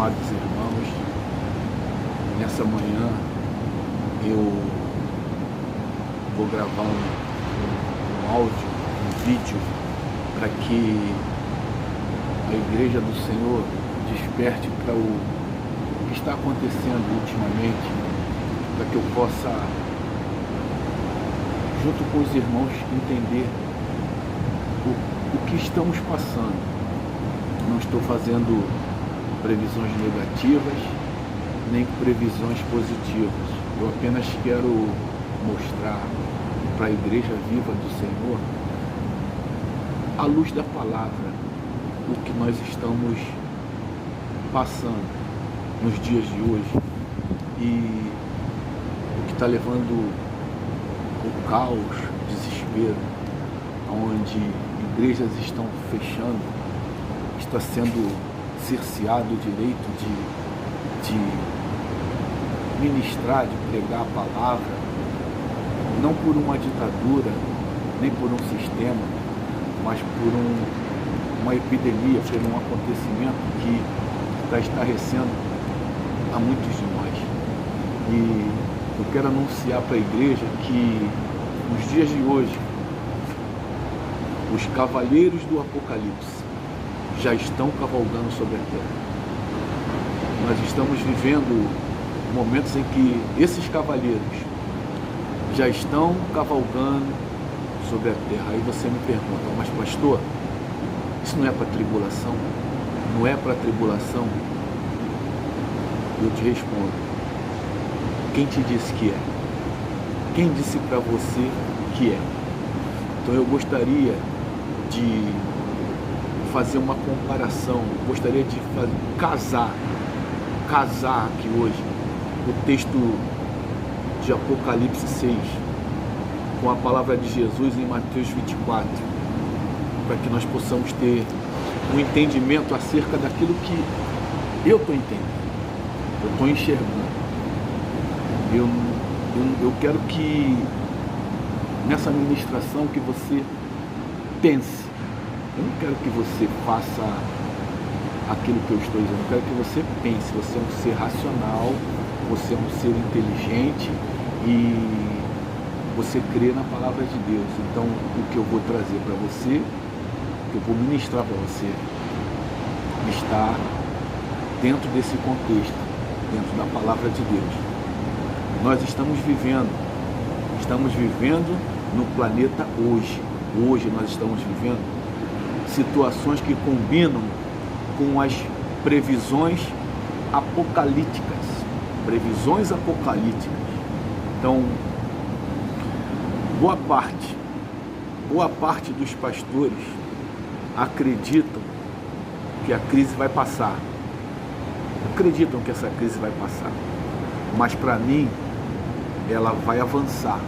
amados irmãos, nessa manhã eu vou gravar um áudio, um vídeo, para que a Igreja do Senhor desperte para o que está acontecendo ultimamente, para que eu possa, junto com os irmãos, entender o que estamos passando. Não estou fazendo previsões negativas, nem previsões positivas. Eu apenas quero mostrar para a Igreja Viva do Senhor, à luz da palavra, o que nós estamos passando nos dias de hoje e o que está levando o caos, o desespero, onde igrejas estão fechando, está sendo cerceado o direito de ministrar, de pregar a palavra, não por uma ditadura, nem por um sistema, mas por uma epidemia, por um acontecimento que está estarrecendo a muitos de nós. E eu quero anunciar para a igreja que nos dias de hoje, os cavaleiros do Apocalipse já estão cavalgando sobre a terra. Nós estamos vivendo momentos em que esses cavaleiros já estão cavalgando sobre a terra. Aí você me pergunta, mas pastor, isso não é para tribulação? Não é para tribulação? Eu te respondo, quem te disse que é? Quem disse para você que é? Então eu gostaria de fazer uma comparação, gostaria de casar aqui hoje o texto de Apocalipse 6 com a palavra de Jesus em Mateus 24, para que nós possamos ter um entendimento acerca daquilo que eu estou entendendo, eu estou enxergando. Eu quero que nessa ministração que você pense. Eu não quero que você faça aquilo que eu estou dizendo, eu quero que você pense. Você é um ser racional, você é um ser inteligente e você crê na palavra de Deus. Então, o que eu vou trazer para você, o que eu vou ministrar para você, está dentro desse contexto, dentro da palavra de Deus. Nós estamos vivendo no planeta hoje. Hoje nós estamos vivendo situações que combinam com as previsões apocalípticas. Previsões apocalípticas. Então, boa parte dos pastores acreditam que a crise vai passar. Acreditam que essa crise vai passar. Mas para mim, ela vai avançar.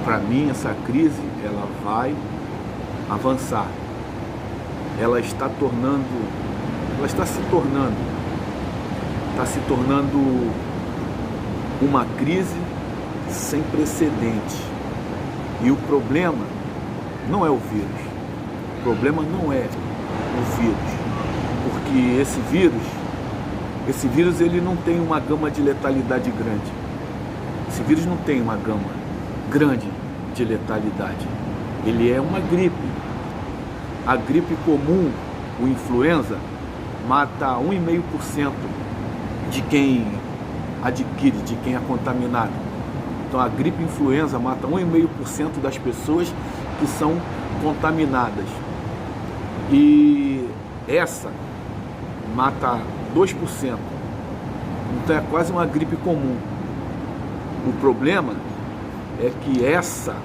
Para mim, essa crise, ela vai avançar. Ela está se tornando uma crise sem precedente. E o problema não é o vírus. O problema não é o vírus. Porque esse vírus ele não tem uma gama de letalidade grande. Esse vírus não tem uma gama grande de letalidade. Ele é uma gripe. A gripe comum, o influenza, mata 1,5% de quem adquire, de quem é contaminado. Então a gripe influenza mata 1,5% das pessoas que são contaminadas. E essa mata 2%. Então é quase uma gripe comum. O problema é que essa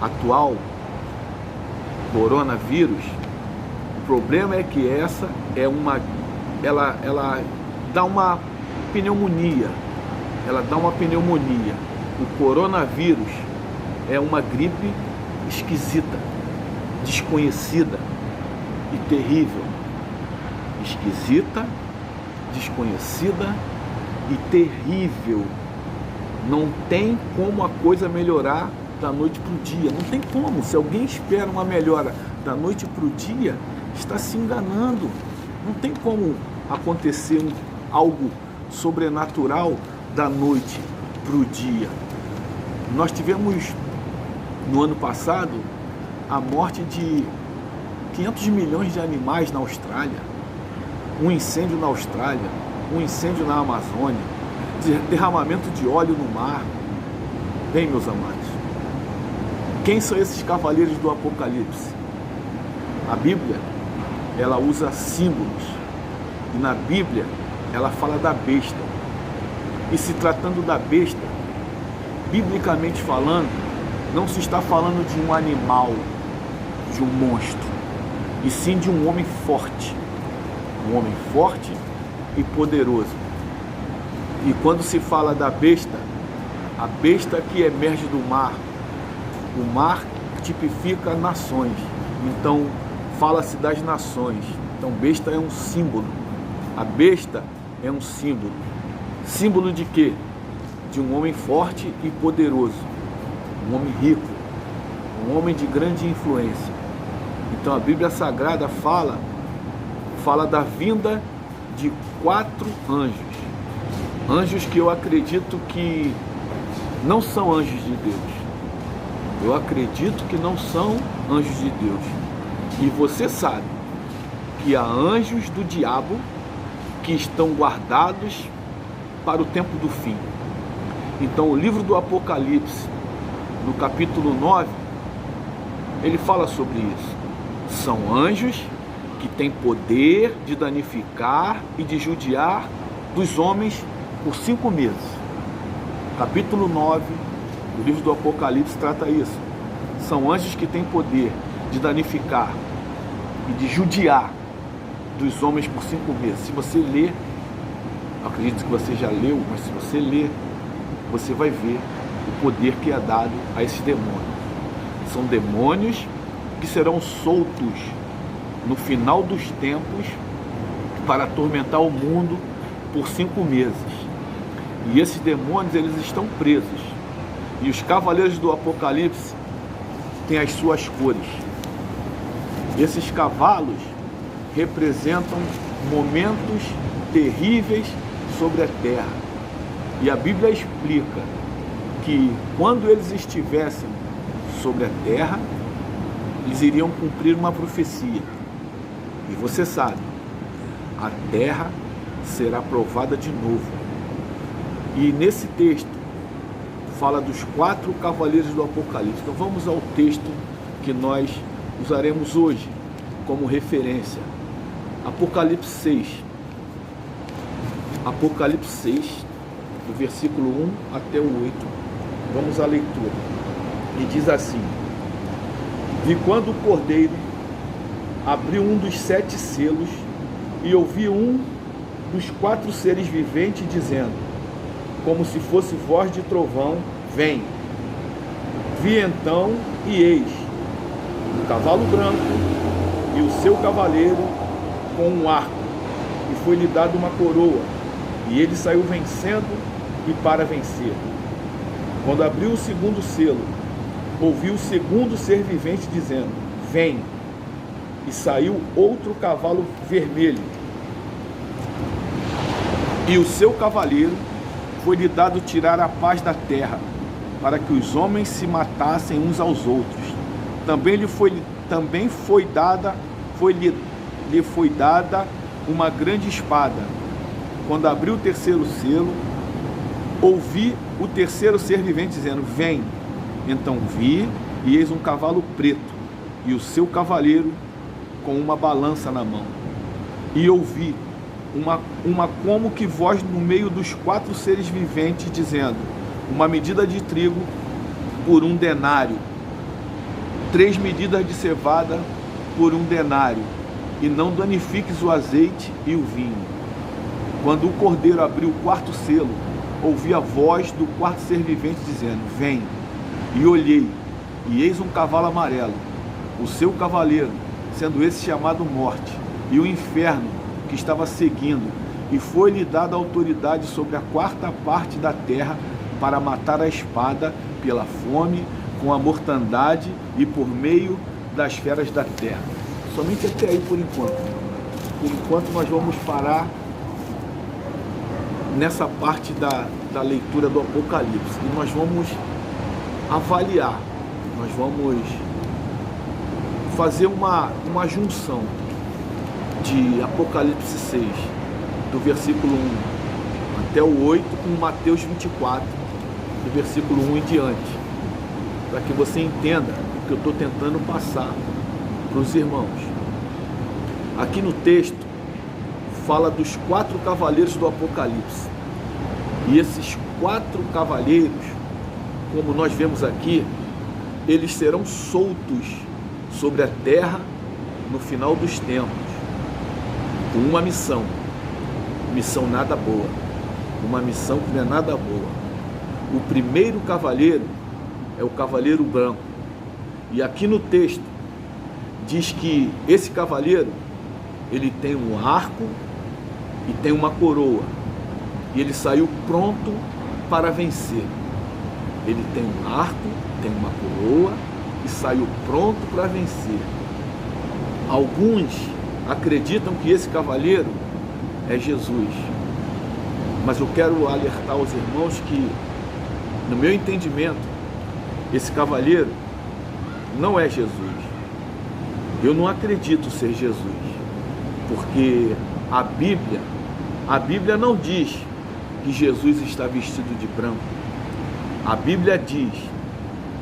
atual coronavírus, o problema é que ela dá uma pneumonia. Ela dá uma pneumonia. O coronavírus é uma gripe esquisita, desconhecida e terrível. Esquisita, desconhecida e terrível. Não tem como a coisa melhorar da noite para o dia. Não tem como. Se alguém espera uma melhora da noite para o dia, está se enganando. Não tem como acontecer algo sobrenatural da noite para o dia. Nós tivemos no ano passado a morte de 500 milhões de animais na Austrália, um incêndio na Austrália, um incêndio na Amazônia, derramamento de óleo no mar. Bem, meus amados, quem são esses cavaleiros do Apocalipse? A Bíblia, ela usa símbolos, e na Bíblia ela fala da besta. E se tratando da besta, biblicamente falando, não se está falando de um animal, de um monstro, e sim de um homem forte e poderoso. E quando se fala da besta, a besta que emerge do mar, o mar tipifica nações, então fala-se das nações. Então besta é um símbolo, a besta é um símbolo. Símbolo de quê? De um homem forte e poderoso, um homem rico, um homem de grande influência. Então a Bíblia Sagrada fala da vinda de 4 anjos. Anjos que eu acredito que não são anjos de Deus. Eu acredito que não são anjos de Deus. E você sabe que há anjos do diabo que estão guardados para o tempo do fim. Então o livro do Apocalipse, no capítulo 9, ele fala sobre isso. São anjos que têm poder de danificar e de judiar dos homens por 5 meses. Capítulo 9 do livro do Apocalipse trata isso. São anjos que têm poder de danificar e de judiar dos homens por 5 meses. Se você ler, acredito que você já leu, mas se você ler, você vai ver o poder que é dado a esses demônios. São demônios que serão soltos no final dos tempos para atormentar o mundo por 5 meses. E esses demônios, eles estão presos. E os cavaleiros do Apocalipse têm as suas cores. Esses cavalos representam momentos terríveis sobre a terra. E a Bíblia explica que quando eles estivessem sobre a terra, eles iriam cumprir uma profecia. E você sabe, a terra será provada de novo. E nesse texto fala dos 4 cavaleiros do Apocalipse. Então vamos ao texto que nós usaremos hoje como referência. Apocalipse 6. Apocalipse 6, do versículo 1 até o 8. Vamos à leitura. E diz assim: Vi quando o Cordeiro abriu um dos 7 selos, e ouvi um dos 4 seres viventes dizendo, como se fosse voz de trovão, vem. Vi então, e eis, um cavalo branco, e o seu cavaleiro com um arco, e foi-lhe dado uma coroa, e ele saiu vencendo e para vencer. Quando abriu o 2º selo, ouvi o 2º ser vivente dizendo, vem. E saiu outro cavalo vermelho, e o seu cavaleiro foi-lhe dado tirar a paz da terra, para que os homens se matassem uns aos outros. Também lhe foi dada uma grande espada. Quando abriu o 3º selo, ouvi o 3º ser vivente dizendo, vem. Então vi, e eis um cavalo preto, e o seu cavaleiro com uma balança na mão. E ouvi uma como que voz no meio dos 4 seres viventes, dizendo, uma medida de trigo por 1 denário, 3 medidas de cevada por 1 denário, e não danifiques o azeite e o vinho. Quando o Cordeiro abriu o 4º selo, ouvi a voz do 4º ser vivente dizendo, vem. E olhei, e eis um cavalo amarelo, o seu cavaleiro, sendo esse chamado Morte, e o inferno que estava seguindo, e foi-lhe dada autoridade sobre a 4ª parte da terra para matar a espada pela fome, com a mortandade e por meio das feras da terra. Somente até aí por enquanto. por enquanto nós vamos parar nessa parte da leitura do Apocalipse. E nós vamos avaliar, nós vamos fazer uma junção de Apocalipse 6, do versículo 1 até o 8, com Mateus 24, do versículo 1 em diante, para que você entenda o que eu estou tentando passar para os irmãos. Aqui no texto fala dos 4 cavaleiros do Apocalipse. E esses 4 cavaleiros, como nós vemos aqui, eles serão soltos sobre a terra no final dos tempos, com uma missão nada boa, uma missão que não é nada boa. O primeiro cavaleiro é o cavaleiro branco, e aqui no texto diz que esse cavaleiro, ele tem um arco e tem uma coroa, e ele saiu pronto para vencer. Ele tem um arco, tem uma coroa e saiu pronto para vencer. Alguns acreditam que esse cavaleiro é Jesus, mas eu quero alertar os irmãos que, no meu entendimento, esse cavaleiro não é Jesus. Eu não acredito ser Jesus, porque a Bíblia não diz que Jesus está vestido de branco. A Bíblia diz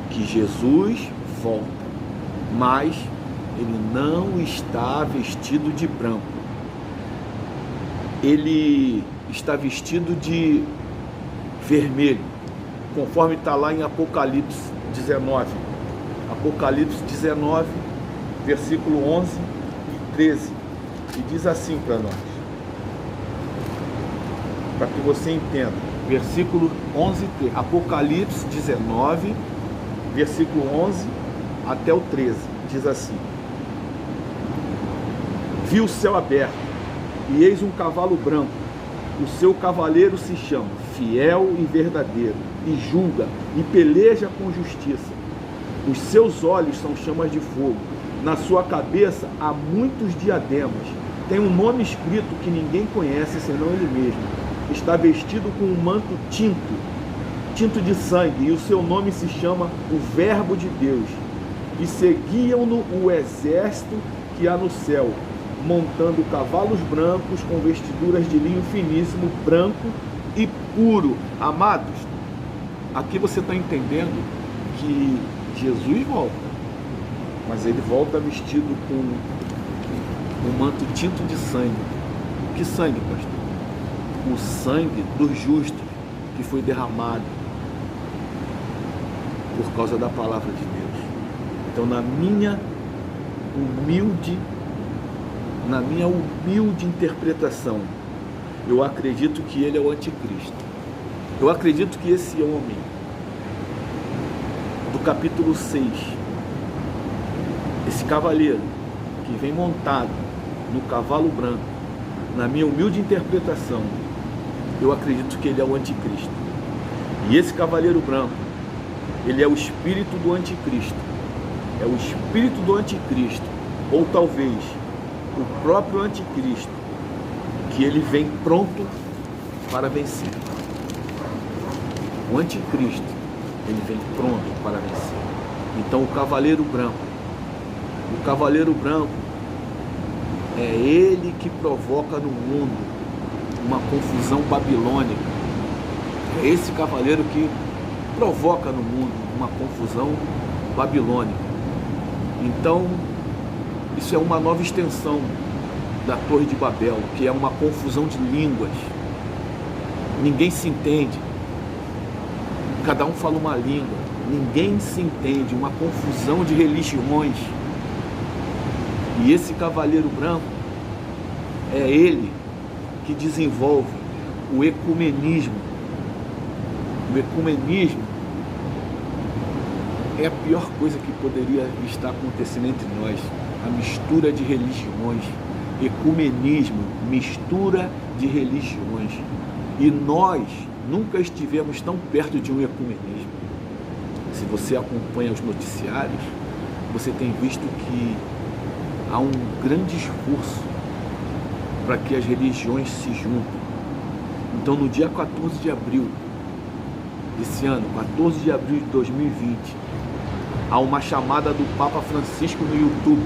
que Jesus volta, mas ele não está vestido de branco. Ele está vestido de vermelho, conforme está lá em Apocalipse 19. Apocalipse 19, versículo 11 e 13, que diz assim para nós, para que você entenda. Versículo 11 e 13. Apocalipse 19, versículo 11 até o 13, diz assim: Vi o céu aberto, e eis um cavalo branco. O seu cavaleiro se chama Fiel e Verdadeiro, e julga e peleja com justiça. Os seus olhos são chamas de fogo, na sua cabeça há muitos diademas. Tem um nome escrito que ninguém conhece senão ele mesmo. Está vestido com um manto tinto de sangue, e o seu nome se chama o Verbo de Deus. E seguiam-no o exército que há no céu, montando cavalos brancos com vestiduras de linho finíssimo, branco e puro. Amados, aqui você está entendendo que Jesus volta, mas ele volta vestido com um manto tinto de sangue. Que sangue, pastor? O sangue dos justos, que foi derramado por causa da palavra de Deus. Então, na minha humilde interpretação, eu acredito que ele é o anticristo. Eu acredito que esse homem do capítulo 6, esse cavaleiro que vem montado no cavalo branco, na minha humilde interpretação, eu acredito que ele é o anticristo. E esse cavaleiro branco, ele é o espírito do anticristo. É o espírito do anticristo, ou talvez o próprio anticristo, que ele vem pronto para vencer. O anticristo, ele vem pronto para vencer. Então o cavaleiro branco é ele que provoca no mundo uma confusão babilônica. É esse cavaleiro que provoca no mundo uma confusão babilônica. Então, isso é uma nova extensão da Torre de Babel, que é uma confusão de línguas. Ninguém se entende. Cada um fala uma língua. Ninguém se entende. Uma confusão de religiões. E esse cavaleiro branco é ele que desenvolve o ecumenismo. O ecumenismo é a pior coisa que poderia estar acontecendo entre nós. A mistura de religiões. Ecumenismo, mistura de religiões. E nós nunca estivemos tão perto de um ecumenismo. Se você acompanha os para que as religiões se juntem. Então, no dia 14 de abril desse ano, 14 de abril de 2020, há uma chamada do Papa Francisco no YouTube.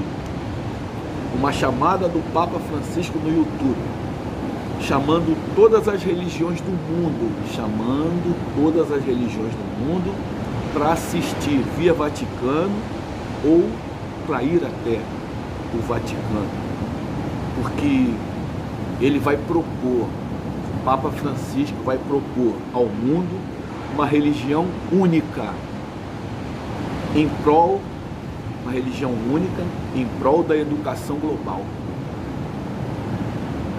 Uma chamada do Papa Francisco no YouTube, chamando todas as religiões do mundo, para assistir via Vaticano ou para ir até o Vaticano, porque ele vai propor, o Papa Francisco vai propor ao mundo uma religião única em prol da educação global.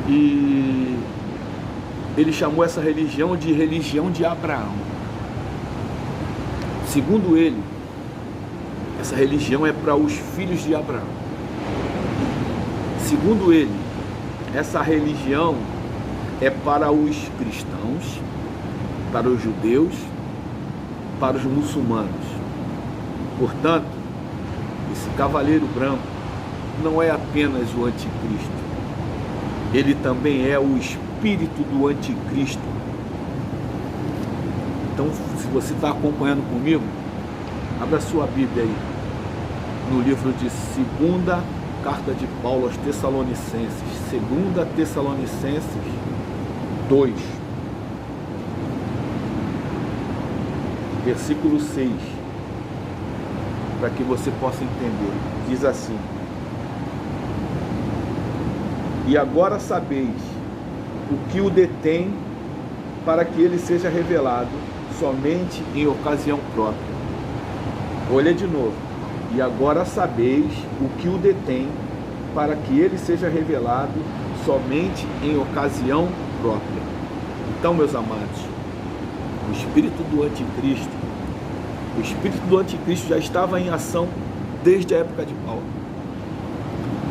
E ele chamou essa religião de Abraão. Segundo ele, essa religião é para os filhos de Abraão. Segundo ele, essa religião é para os cristãos, para os judeus, para os muçulmanos. Portanto, esse cavaleiro branco não é apenas o anticristo, ele também é o espírito do anticristo. Então, se você está acompanhando comigo, abra sua Bíblia aí, no livro de 2ª Carta de Paulo aos Tessalonicenses, 2 Tessalonicenses 2, versículo 6, para que você possa entender. Diz assim: e agora sabeis o que o detém, para que ele seja revelado somente em ocasião própria. Olha de novo. E agora sabeis o que o detém, para que ele seja revelado somente em ocasião própria. Então, meus amados, o espírito do anticristo já estava em ação desde a época de Paulo.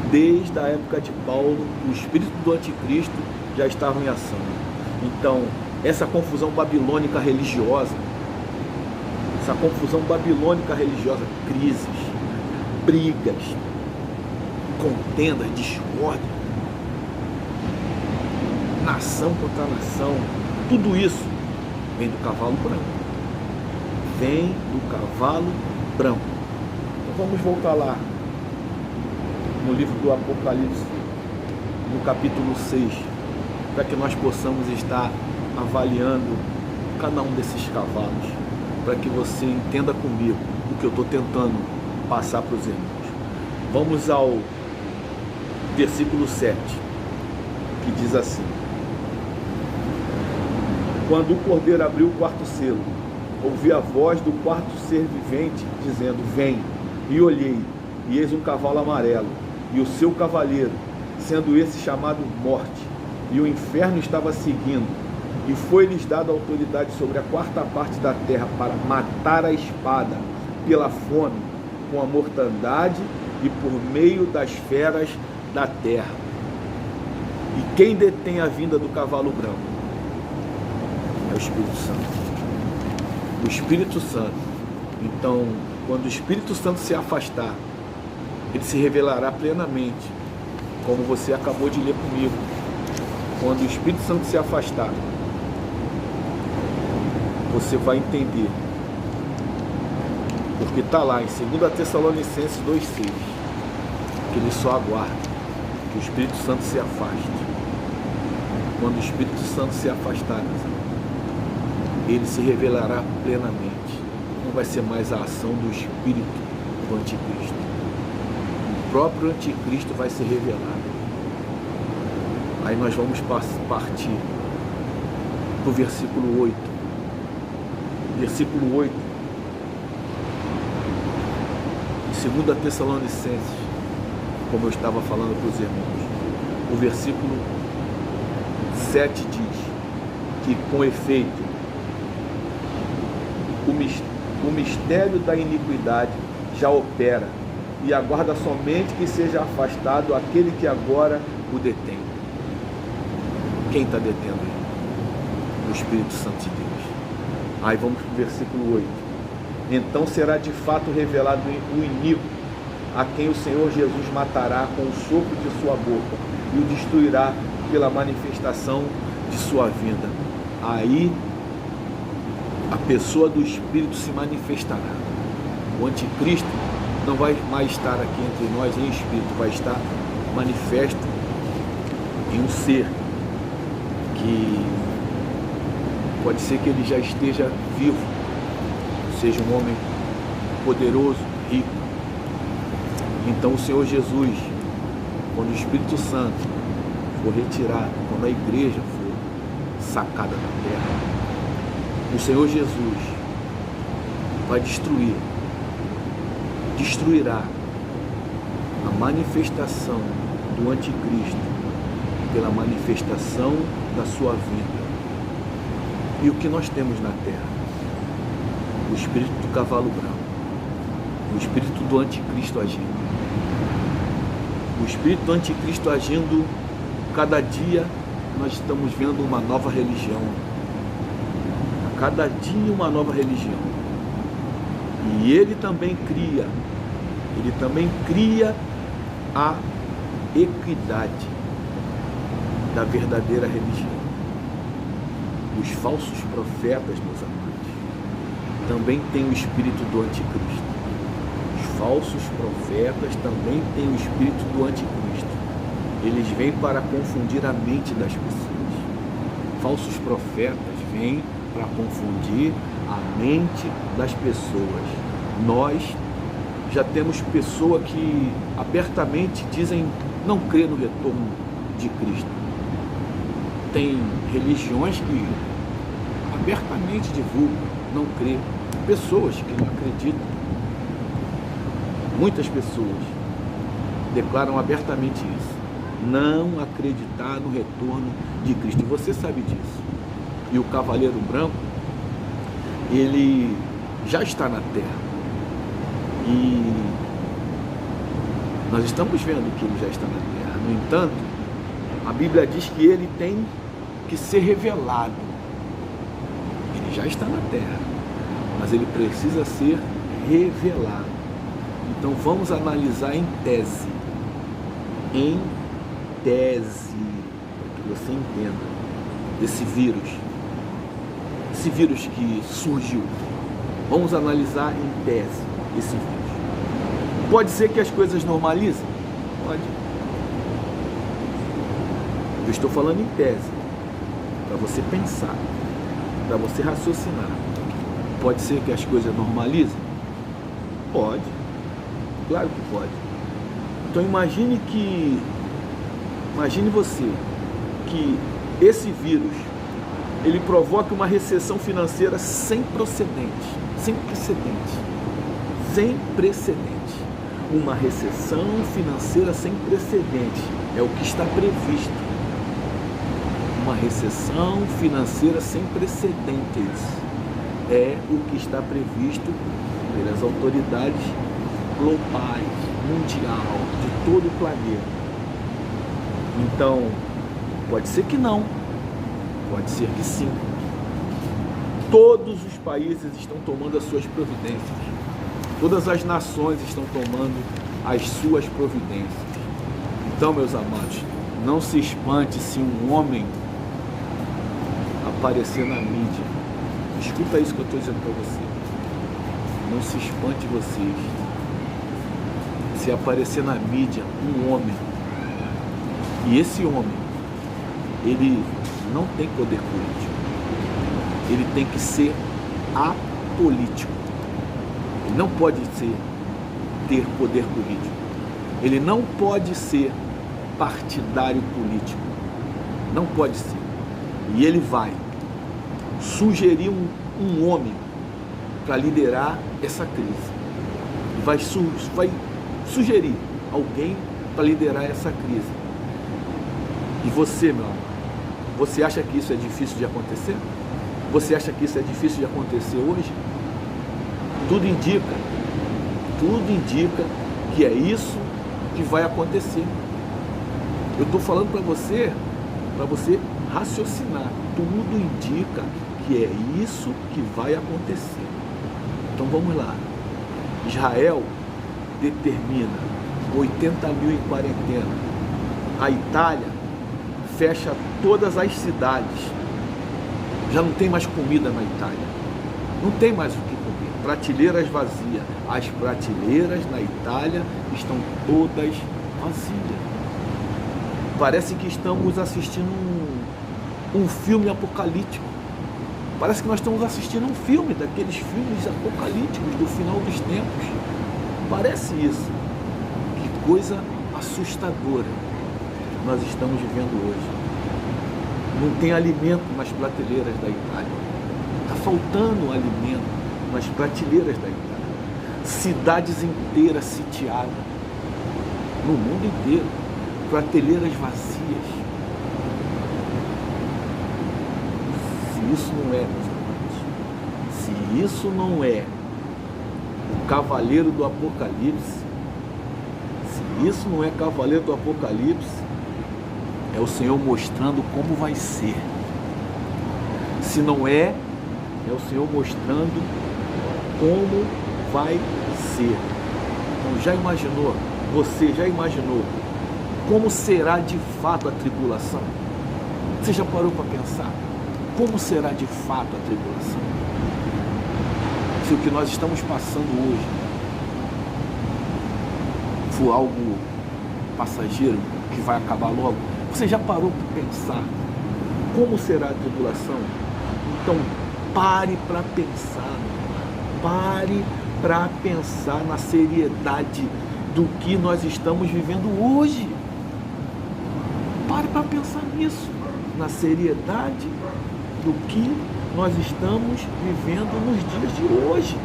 Desde a época de Paulo, o espírito do anticristo já estava em ação. Então, essa confusão babilônica religiosa, crises, brigas, contendas, discórdia, nação contra nação, tudo isso vem do cavalo branco. Então vamos voltar lá no livro do Apocalipse, no capítulo 6, para que nós possamos estar avaliando cada um desses cavalos, para que você entenda comigo o que eu estou tentando passar para os irmãos. Vamos ao versículo 7, que diz assim: quando o cordeiro abriu o quarto selo, ouvi a voz do quarto ser vivente, dizendo: vem. E olhei, e eis um cavalo amarelo, e o seu cavaleiro, sendo esse chamado Morte, e o inferno estava seguindo, e foi-lhes dada autoridade sobre a quarta parte da terra para matar a espada, pela fome, com a mortandade e por meio das feras da terra. E quem detém a vinda do cavalo branco? É o Espírito Santo. O Espírito Santo. Então, quando o Espírito Santo se afastar, ele se revelará plenamente, como você acabou de ler comigo. Quando o Espírito Santo se afastar, você vai entender, porque está lá em 2 Tessalonicenses 2,6, que ele só aguarda que o Espírito Santo se afaste. Quando o Espírito Santo se afastar, ele se revelará plenamente. Não vai ser mais a ação do Espírito do Anticristo. O próprio Anticristo vai ser revelado. Aí nós vamos partir para o versículo 8. Versículo 8, em 2 Tessalonicenses, como eu estava falando para os irmãos, o versículo 7 diz que, com efeito, o mistério da iniquidade já opera, e aguarda somente que seja afastado aquele que agora o detém. Quem está detendo ele? O Espírito Santo de Deus. Aí vamos para o versículo 8. Então será de fato revelado o iníquo, a quem o Senhor Jesus matará com o sopro de sua boca, e o destruirá pela manifestação de sua vinda. Aí a pessoa do Espírito se manifestará. O anticristo não vai mais estar aqui entre nós em espírito, vai estar manifesto em um ser que pode ser que ele já esteja vivo, seja um homem poderoso, rico. Então o Senhor Jesus, quando o Espírito Santo for retirado, quando a igreja for sacada da terra, o Senhor Jesus vai destruirá a manifestação do anticristo pela manifestação da sua vinda. E o que nós temos na terra? O espírito do cavalo branco, o espírito do anticristo agindo. O espírito do anticristo agindo, cada dia nós estamos vendo uma nova religião. A cada dia uma nova religião. E ele também cria a equidade da verdadeira religião. Os falsos profetas, meus amados, também têm o espírito do anticristo. Os falsos profetas também têm o espírito do anticristo. Eles vêm para confundir a mente das pessoas. Falsos profetas vêm para confundir a mente das pessoas. Nós já temos pessoas que abertamente dizem não crer no retorno de Cristo. Tem religiões que abertamente divulgam não crer. Pessoas que não acreditam. Muitas pessoas declaram abertamente isso. Não acreditar no retorno de Cristo. E você sabe disso. E o cavaleiro branco, ele já está na terra. E nós estamos vendo que ele já está na terra. No entanto, a Bíblia diz que ele tem que ser revelado. Ele já está na terra, mas ele precisa ser revelado. Então vamos analisar em tese, para que você entenda esse vírus que surgiu. Vamos analisar em tese esse vírus. Pode ser que as coisas normalizem? Pode. Eu estou falando em tese, para você pensar, para você raciocinar. Pode ser que as coisas normalizem? Pode. Claro que pode. Então imagine você que esse vírus ele provoca uma recessão financeira sem precedente. Uma recessão financeira sem precedente é o que está previsto. Uma recessão financeira sem precedentes é o que está previsto pelas autoridades globais, mundial, de todo o planeta. Então, pode ser que não, pode ser que sim. Todos os países estão tomando as suas providências. Todas as nações estão tomando as suas providências. Então, meus amados, não se espante se um homem aparecer na mídia. Escuta isso que eu estou dizendo para você. Não se espante vocês se aparecer na mídia um homem. E esse homem, ele não tem poder político. Ele tem que ser apolítico. Ele não pode ter poder político. Ele não pode ser partidário político. Não pode ser. E ele vai sugerir um homem para liderar essa crise. Vai sugerir alguém para liderar essa crise. E você, meu amor, você acha que isso é difícil de acontecer? Você acha que isso é difícil de acontecer hoje? Tudo indica que é isso que vai acontecer. Eu estou falando para você raciocinar. Tudo indica que é isso que vai acontecer. Então vamos lá. Israel determina 80 mil em quarentena. A Itália fecha todas as cidades. Já não tem mais comida na Itália. Não tem mais o que comer. Prateleiras vazias. As prateleiras na Itália estão todas vazias. Parece que estamos assistindo um filme apocalíptico. Parece que nós estamos assistindo um filme, daqueles filmes apocalípticos do final dos tempos. Parece isso. Que coisa assustadora nós estamos vivendo hoje. Não tem alimento nas prateleiras da Itália. Está faltando alimento nas prateleiras da Itália. Cidades inteiras sitiadas. No mundo inteiro. Prateleiras vazias. Se isso não é, meus amados, se isso não é o cavaleiro do Apocalipse, se isso não é cavaleiro do Apocalipse, é o Senhor mostrando como vai ser. Se não é, é o Senhor mostrando como vai ser. Então já imaginou, você já imaginou como será de fato a tribulação? Você já parou para pensar? Como será de fato a tribulação? Se o que nós estamos passando hoje for algo passageiro, que vai acabar logo, você já parou para pensar como será a tribulação? Então pare para pensar, pare para pensar na seriedade do que nós estamos vivendo hoje. Pare para pensar nisso, na seriedade do que nós estamos vivendo nos dias de hoje.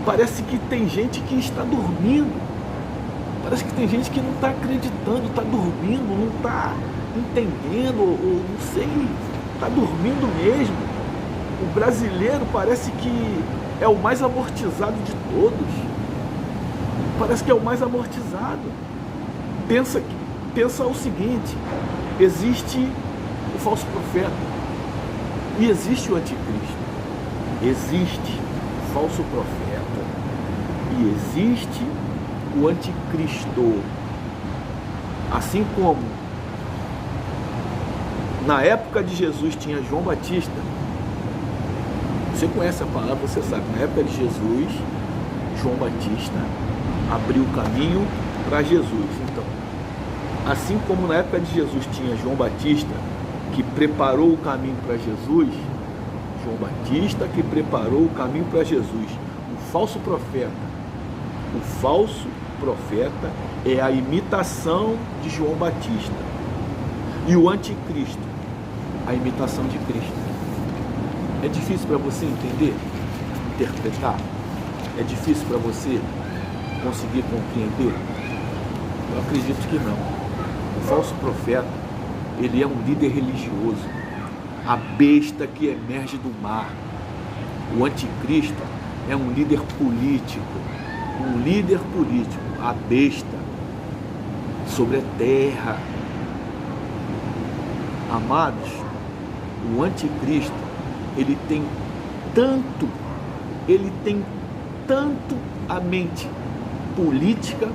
Parece que tem gente que está dormindo. Parece que tem gente que não está acreditando, está dormindo, não está entendendo, ou não sei, está dormindo mesmo. O brasileiro parece que é o mais amortizado de todos. Parece que é o mais amortizado. Pensa o seguinte: existe o falso profeta e existe o anticristo. Existe o falso profeta e existe o anticristo. Assim como na época de Jesus tinha João Batista. Você conhece a palavra, você sabe. Na época de Jesus, João Batista abriu o caminho para Jesus. Então, assim como na época de Jesus tinha João Batista, que preparou o caminho para Jesus, João Batista que preparou o caminho para Jesus, o falso profeta é a imitação de João Batista, e o anticristo, a imitação de Cristo. É difícil para você entender, interpretar? É difícil para você conseguir compreender? Eu acredito que não. O falso profeta, ele é um líder religioso, a besta que emerge do mar. O anticristo é um líder político, a besta sobre a terra. Amados, o anticristo, ele tem tanto a mente política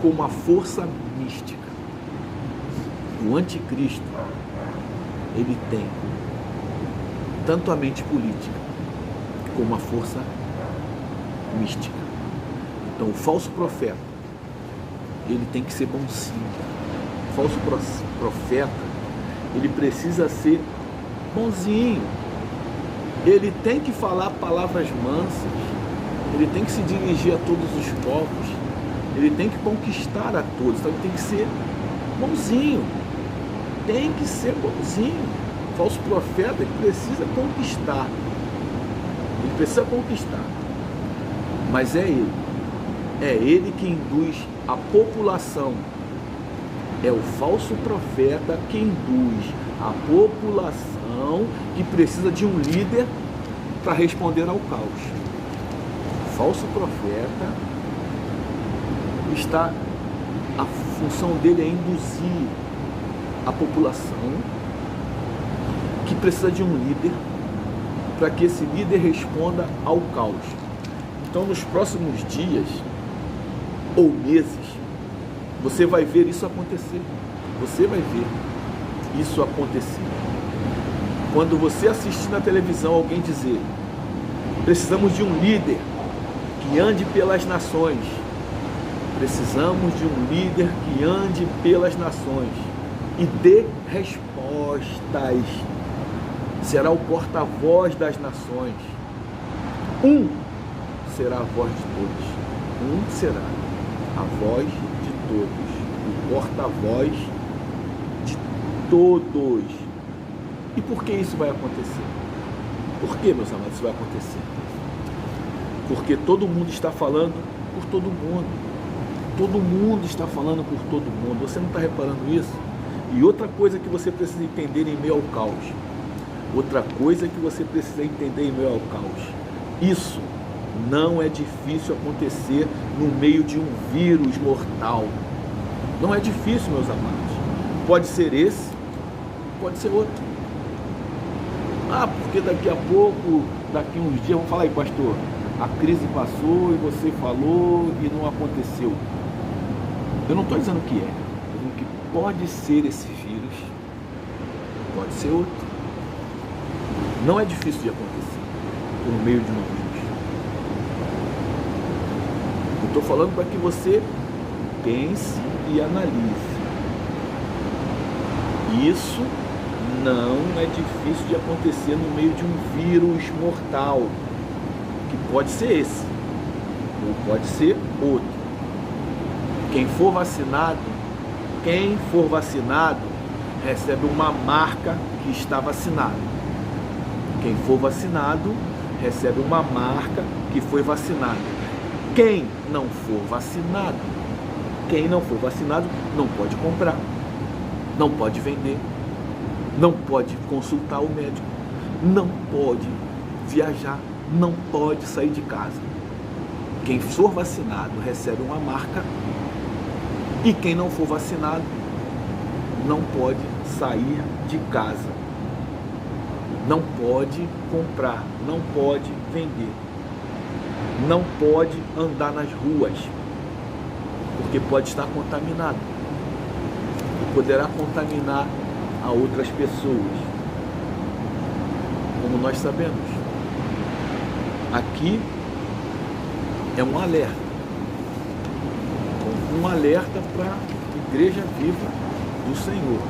como a força mística. O anticristo, ele tem tanto a mente política como a força mística. Então o falso profeta, ele tem que ser bonzinho. O falso profeta, ele precisa ser bonzinho. Ele tem que falar palavras mansas. Ele tem que se dirigir a todos os povos. Ele tem que conquistar a todos. Então ele tem que ser bonzinho. Tem que ser bonzinho. O falso profeta, ele precisa conquistar. Ele precisa conquistar. Mas é ele. É ele que induz a população. É o falso profeta que induz a população que precisa de um líder para responder ao caos. O falso profeta a função dele é induzir a população que precisa de um líder para que esse líder responda ao caos. Então, nos próximos dias ou meses, você vai ver isso acontecer. Você vai ver. isso acontecer. Quando você assistir na televisão alguém dizer: precisamos de um líder que ande pelas nações, precisamos de um líder que ande pelas nações e dê respostas, será o porta-voz das nações. Um será a voz de todos. Um será a voz de todos, o porta-voz de todos. E por que isso vai acontecer? Por que, meus amados, isso vai acontecer? Porque todo mundo está falando por todo mundo. Todo mundo está falando por todo mundo. Você não está reparando isso? E outra coisa que você precisa entender em meio ao caos. Outra coisa que você precisa entender em meio ao caos. Isso não é difícil acontecer no meio de um vírus mortal. Não é difícil, meus amados. Pode ser esse, pode ser outro. Ah, porque daqui a pouco, daqui uns dias, vamos falar aí, pastor, a crise passou e você falou e não aconteceu. Eu não estou dizendo que é. Estou dizendo que pode ser esse vírus, pode ser outro. Não é difícil de acontecer por meio de um vírus. Eu estou falando para que você pense e analise. Isso não é difícil de acontecer no meio de um vírus mortal, que pode ser esse, ou pode ser outro. Quem for vacinado, recebe uma marca que está vacinado. Quem for vacinado, recebe uma marca que foi vacinado. Quem não for vacinado, não pode comprar, não pode vender, não pode consultar o médico, não pode viajar, não pode sair de casa. Quem for vacinado recebe uma marca e quem não for vacinado não pode sair de casa, não pode comprar, não pode vender, não pode andar nas ruas, porque pode estar contaminado e poderá contaminar a outras pessoas, como nós sabemos. Aqui é um alerta para a Igreja Viva do Senhor.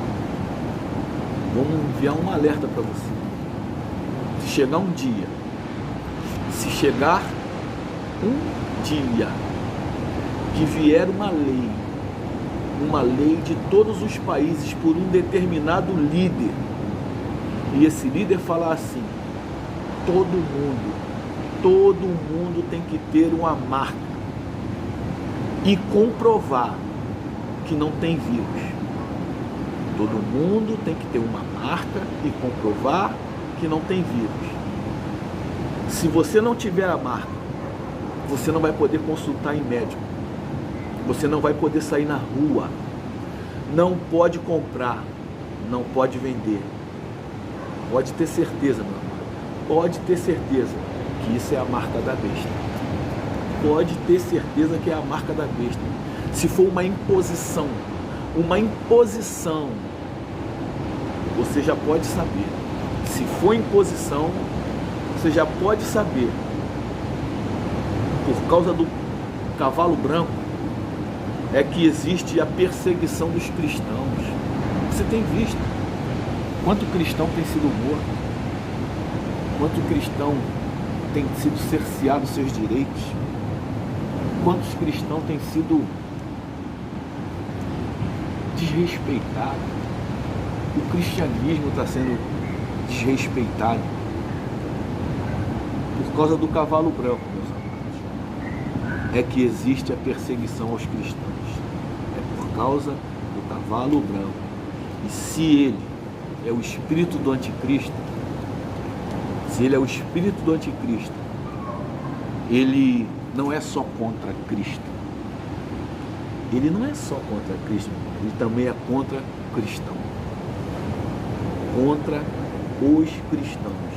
Vamos enviar um alerta para você. Se chegar um dia que vier uma lei de todos os países por um determinado líder, e esse líder falar assim: todo mundo tem que ter uma marca e comprovar que não tem vírus. Todo mundo tem que ter uma marca e comprovar que não tem vírus. Se você não tiver a marca, você não vai poder consultar em médico. Você não vai poder sair na rua. Não pode comprar. Não pode vender. Pode ter certeza, meu amado. Pode ter certeza que isso é a marca da besta. Pode ter certeza que é a marca da besta. Se for uma imposição, você já pode saber. Se for imposição, você já pode saber. Por causa do cavalo branco, é que existe a perseguição dos cristãos. Você tem visto quanto cristão tem sido morto, quanto cristão tem sido cerceado seus direitos, quantos cristãos têm sido desrespeitados. O cristianismo está sendo desrespeitado por causa do cavalo branco, meus amados. É que existe a perseguição aos cristãos. É por causa do cavalo branco. E se ele é o espírito do anticristo, ele não é só contra Cristo. Ele não é só contra Cristo, ele também é contra o cristão. Contra os cristãos.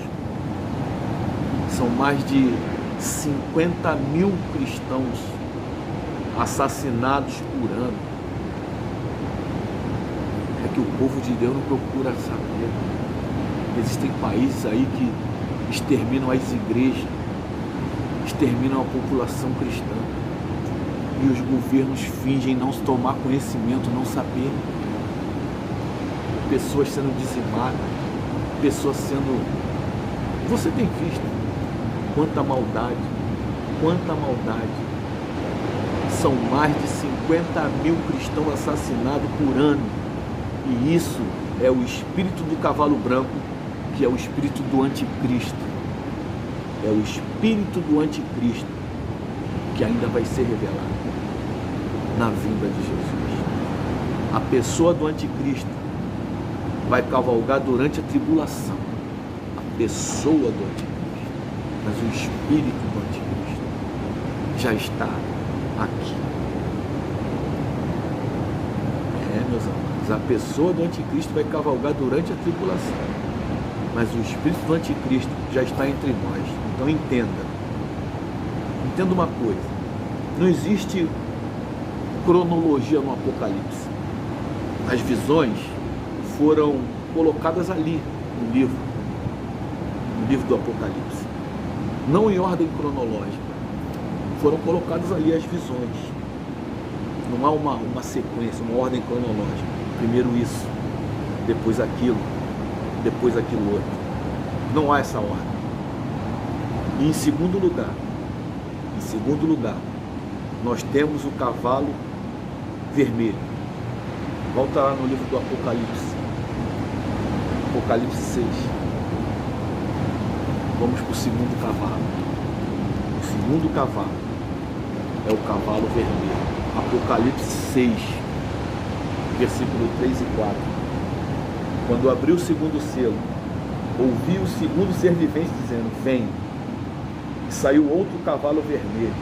São mais de 50 mil cristãos assassinados por ano. É que o povo de Deus não procura saber. Existem países aí que exterminam as igrejas, exterminam a população cristã, e os governos fingem não tomar conhecimento, não saber. Pessoas sendo dizimadas, pessoas sendo... Você tem visto quanta maldade, quanta maldade. São mais de 50 mil cristãos assassinados por ano, e isso é o espírito do cavalo branco, que é o espírito do anticristo. É o espírito do anticristo que ainda vai ser revelado na vinda de Jesus. A pessoa do anticristo vai cavalgar durante a tribulação. A pessoa do anticristo. Mas o espírito do anticristo já está aqui. Meus amados, a pessoa do anticristo vai cavalgar durante a tribulação. Mas o espírito do anticristo já está entre nós. Então entenda. Entenda uma coisa. Não existe cronologia no Apocalipse. As visões foram colocadas ali no livro do Apocalipse. Não em ordem cronológica. Foram colocadas ali as visões. Não há uma sequência, uma ordem cronológica. Primeiro isso, depois aquilo, depois aquilo outro. Não há essa ordem. E em segundo lugar, nós temos o cavalo vermelho. Volta lá no livro do Apocalipse. Apocalipse 6. Vamos para o segundo cavalo. O segundo cavalo é o cavalo vermelho. Apocalipse 6, versículo 3 e 4. Quando abriu o segundo selo, ouvi o segundo ser vivente dizendo: vem. E saiu outro cavalo vermelho,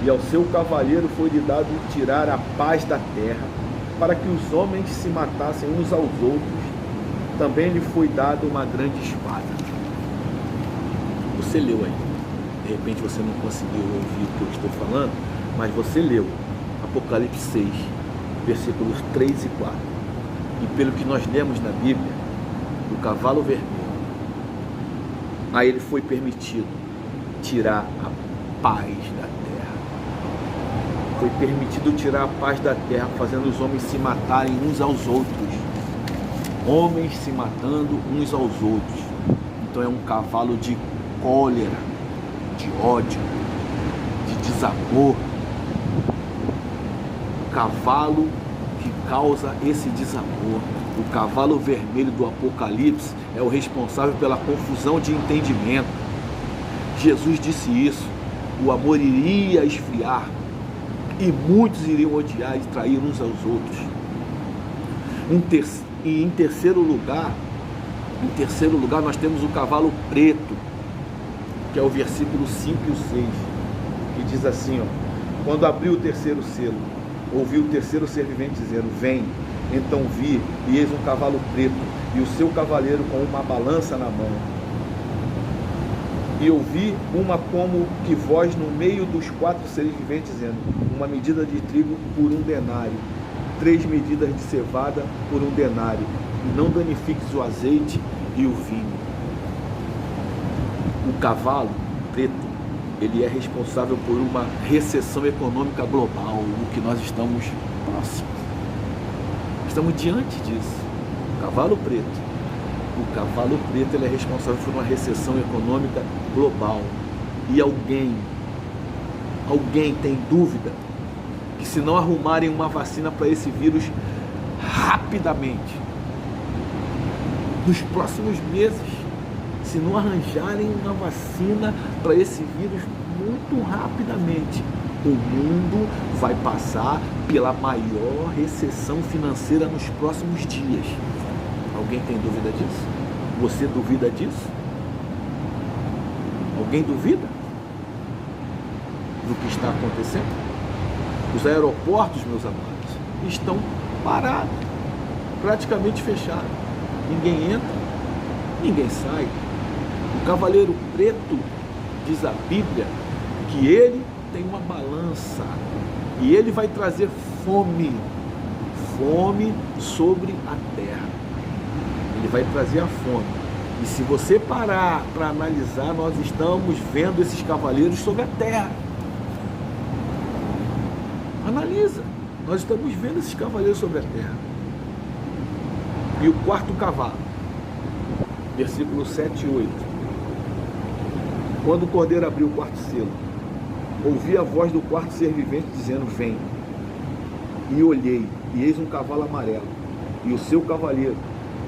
e ao seu cavaleiro foi-lhe dado tirar a paz da terra, para que os homens se matassem uns aos outros. Também lhe foi dada uma grande espada. Você leu aí. De repente você não conseguiu ouvir o que eu estou falando, mas você leu Apocalipse 6, versículos 3 e 4. E pelo que nós lemos na Bíblia, o cavalo vermelho, a ele foi permitido tirar a paz da terra. Foi permitido tirar a paz da terra, fazendo os homens se matarem uns aos outros. Homens se matando uns aos outros. Então é um cavalo de cólera, de ódio, de desamor. O cavalo que causa esse desamor. O cavalo vermelho do Apocalipse é o responsável pela confusão de entendimento. Jesus disse isso. O amor iria esfriar e muitos iriam odiar e trair uns aos outros. E em terceiro lugar, nós temos o cavalo preto, que é o versículo 5 e o 6, que diz assim, ó: quando abriu o terceiro selo, ouvi o terceiro ser vivente dizendo: vem. Então vi, e eis um cavalo preto, e o seu cavaleiro com uma balança na mão. E ouvi uma como que voz no meio dos 4 seres viventes dizendo: uma medida de trigo por 1 denário, 3 medidas de cevada por 1 denário, e não danifiques o azeite e o vinho. O cavalo preto, ele é responsável por uma recessão econômica global, o que nós estamos próximos. Estamos diante disso. O cavalo preto. O cavalo preto, ele é responsável por uma recessão econômica global. E alguém tem dúvida que se não arrumarem uma vacina para esse vírus rapidamente, nos próximos meses, se não arranjarem uma vacina para esse vírus muito rapidamente, o mundo vai passar pela maior recessão financeira nos próximos dias. Alguém tem dúvida disso? Você duvida disso? Alguém duvida do que está acontecendo? Os aeroportos, meus amados, estão parados, praticamente fechados. Ninguém entra, ninguém sai. O cavaleiro preto, diz a Bíblia, que ele tem uma balança e ele vai trazer fome fome sobre a terra. Ele vai trazer a fome. E se você parar para analisar, nós estamos vendo esses cavaleiros sobre a terra. Analisa. Nós estamos vendo esses cavaleiros sobre a terra. E o quarto cavalo, versículos 7 e 8. Quando o cordeiro abriu o quarto selo, ouvi a voz do quarto ser vivente dizendo: vem. E olhei, e eis um cavalo amarelo, e o seu cavaleiro,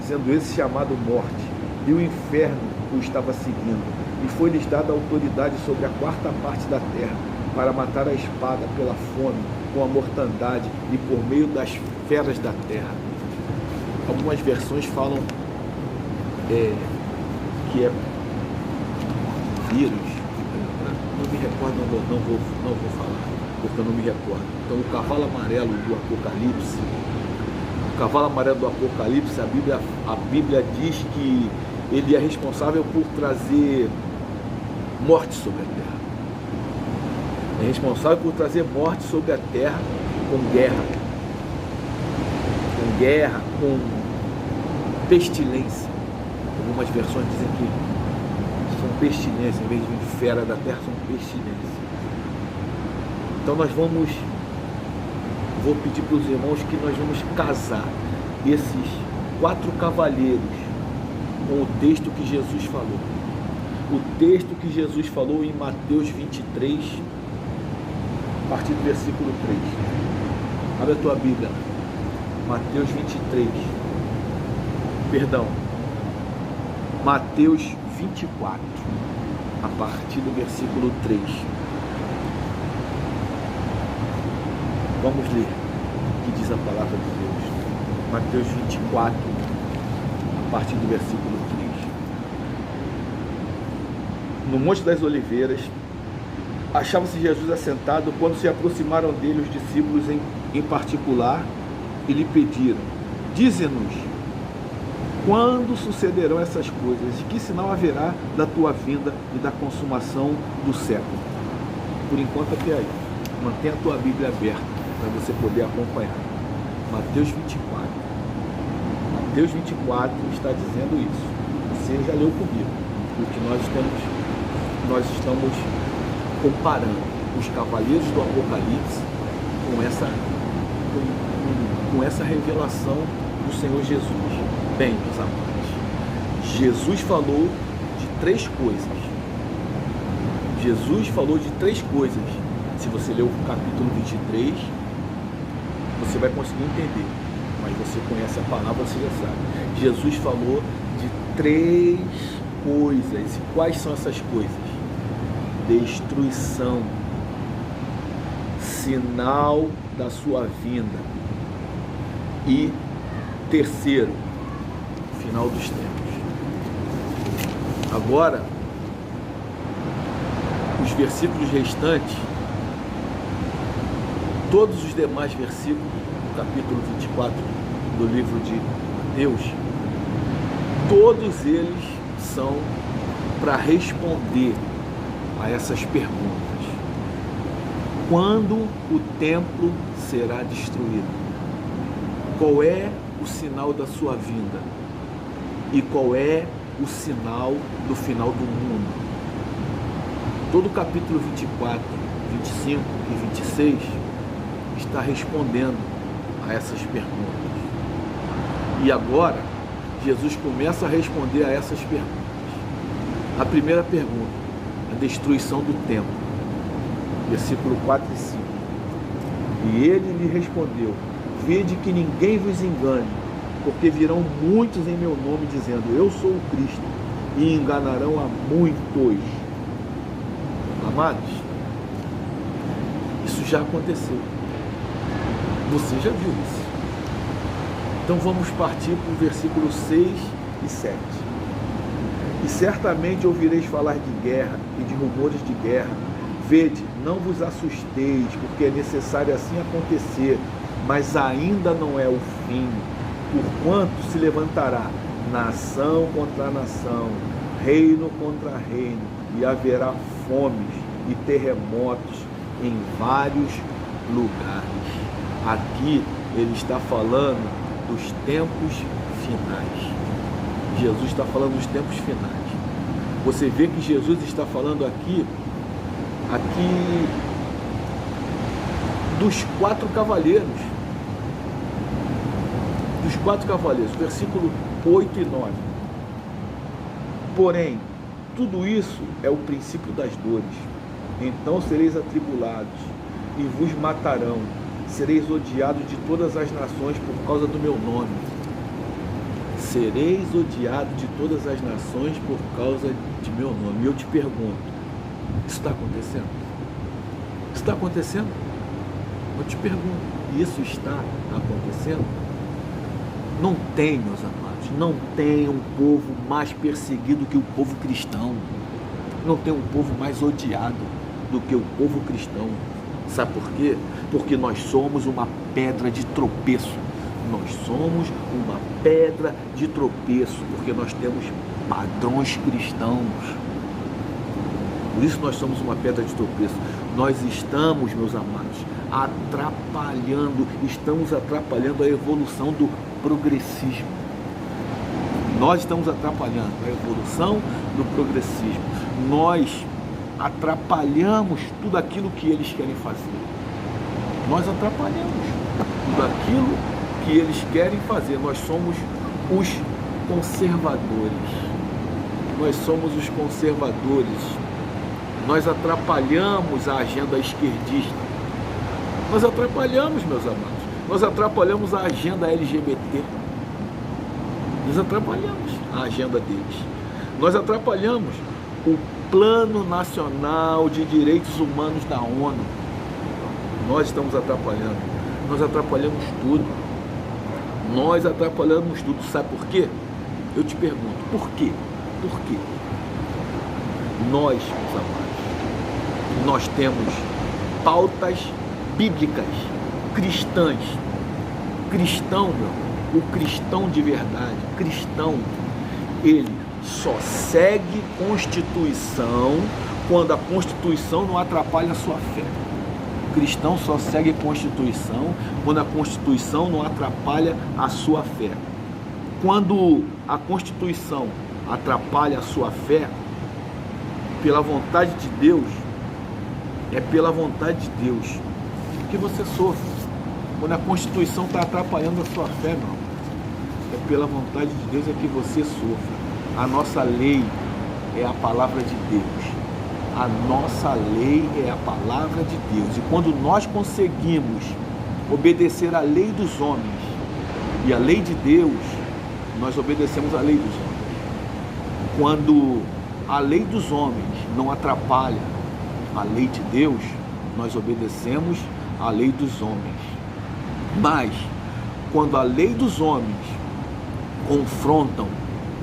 sendo esse chamado Morte, e o inferno o estava seguindo, e foi-lhes dada autoridade sobre a quarta parte da terra, para matar a espada pela fome, com a mortandade e por meio das feras da terra. Algumas versões falam que é vírus, não me recordo, não vou falar, porque eu não me recordo. Então, o cavalo amarelo do Apocalipse, a Bíblia diz que ele é responsável por trazer morte sobre a terra. É responsável por trazer morte sobre a terra com guerra, com pestilência. Algumas versões dizem que são pestilência, em vez de fera da terra, são pestilência. Então vou pedir para os irmãos que nós vamos casar esses 4 cavaleiros com o texto que Jesus falou. O texto que Jesus falou em Mateus 23, a partir do versículo 3. Abre a tua Bíblia. Mateus 23. Perdão. Mateus 24, a partir do versículo 3. Vamos ler o que diz a palavra de Deus. Mateus 24, a partir do versículo 3. No Monte das Oliveiras, achava-se Jesus assentado quando se aproximaram dele os discípulos em particular e lhe pediram: dize-nos, quando sucederão essas coisas? E que sinal haverá da tua vinda e da consumação do século? Por enquanto até aí. Mantenha a tua Bíblia aberta para você poder acompanhar. Mateus 24. Mateus 24 está dizendo isso. Você já leu comigo. O que nós estamos comparando os cavaleiros do Apocalipse com essa revelação do Senhor Jesus. Bem, meus amados, Jesus falou de 3 coisas. Jesus falou de 3 coisas. Se você ler o capítulo 23, você vai conseguir entender. Mas você conhece a palavra, você já sabe. Jesus falou de 3 coisas. E quais são essas coisas? Destruição, sinal da sua vinda, e terceiro, final dos tempos. Agora, os versículos restantes, todos os demais versículos do capítulo 24 do livro de Mateus, todos eles são para responder a essas perguntas. Quando o templo será destruído? Qual é o sinal da sua vinda? E qual é o sinal do final do mundo? Todo o capítulo 24, 25 e 26 está respondendo a essas perguntas. E agora, Jesus começa a responder a essas perguntas. A primeira pergunta: a destruição do templo. Versículo 4 e 5. E ele lhe respondeu: vede que ninguém vos engane, porque virão muitos em meu nome dizendo: eu sou o Cristo, e enganarão a muitos. Amados, isso já aconteceu. Você já viu isso. Então vamos partir para o versículo 6 e 7. E certamente ouvireis falar de guerra e de rumores de guerra. Vede, não vos assusteis, porque é necessário assim acontecer, mas ainda não é o fim. Porquanto se levantará nação contra nação, reino contra reino, e haverá fomes e terremotos em vários lugares. Aqui ele está falando dos tempos finais. Jesus está falando dos tempos finais. Você vê que Jesus está falando aqui dos 4 cavaleiros. Dos 4 cavaleiros, versículo 8 e 9. Porém, tudo isso é o princípio das dores. Então sereis atribulados e vos matarão. Sereis odiados de todas as nações por causa do meu nome. Sereis odiados de todas as nações por causa de meu nome. E eu te pergunto, isso está acontecendo? Isso está acontecendo? Eu te pergunto, isso está acontecendo? Não tem, meus amados, não tem um povo mais perseguido que o povo cristão. Não tem um povo mais odiado do que o povo cristão. Sabe por quê? Porque nós somos uma pedra de tropeço. Nós somos uma pedra de tropeço, porque nós temos padrões cristãos. Por isso nós somos uma pedra de tropeço. Nós estamos, meus amados, estamos atrapalhando a evolução do progressismo. Nós estamos atrapalhando a evolução do progressismo. Nós atrapalhamos tudo aquilo que eles querem fazer. Nós atrapalhamos tudo aquilo que eles querem fazer. Nós somos os conservadores. Nós somos os conservadores. Nós atrapalhamos a agenda esquerdista. Nós atrapalhamos, meus amados. Nós atrapalhamos a agenda LGBT. Nós atrapalhamos a agenda deles. Nós atrapalhamos o Plano Nacional de Direitos Humanos da ONU. Nós estamos atrapalhando. Nós atrapalhamos tudo. Nós atrapalhamos tudo. Sabe por quê? Eu te pergunto, por quê? Por quê? Nós, meus amados, nós temos pautas bíblicas, cristãs. Cristão, o cristão de verdade, cristão, ele só segue Constituição quando a Constituição não atrapalha a sua fé. O cristão só segue Constituição quando a Constituição não atrapalha a sua fé. Quando a Constituição atrapalha a sua fé, pela vontade de Deus, é pela vontade de Deus que você sofre. Quando a Constituição está atrapalhando a sua fé, não. É pela vontade de Deus é que você sofra. A nossa lei é a palavra de Deus. A nossa lei é a palavra de Deus. E quando nós conseguimos obedecer a lei dos homens e a lei de Deus, nós obedecemos a lei dos homens. Quando a lei dos homens não atrapalha a lei de Deus, nós obedecemos a lei dos homens. Mas, quando a lei dos homens confrontam,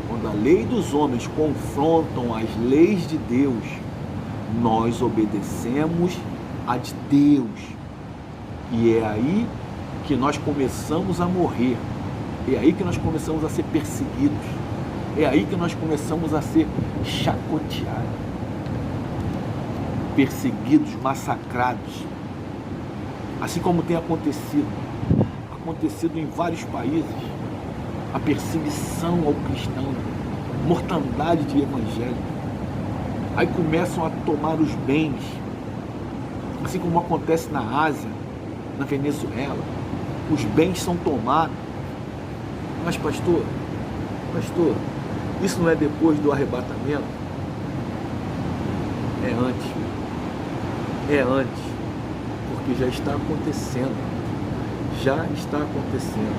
quando a lei dos homens confrontam as leis de Deus, nós obedecemos a de Deus. E é aí que nós começamos a morrer. É aí que nós começamos a ser perseguidos. É aí que nós começamos a ser chacoteados, perseguidos, massacrados. Assim como tem acontecido em vários países, a perseguição ao cristão, mortandade de evangélico. Aí começam a tomar os bens, assim como acontece na Ásia, na Venezuela. Os bens são tomados. Mas pastor, isso não é depois do arrebatamento? É antes. É antes. Porque já está acontecendo. Já está acontecendo.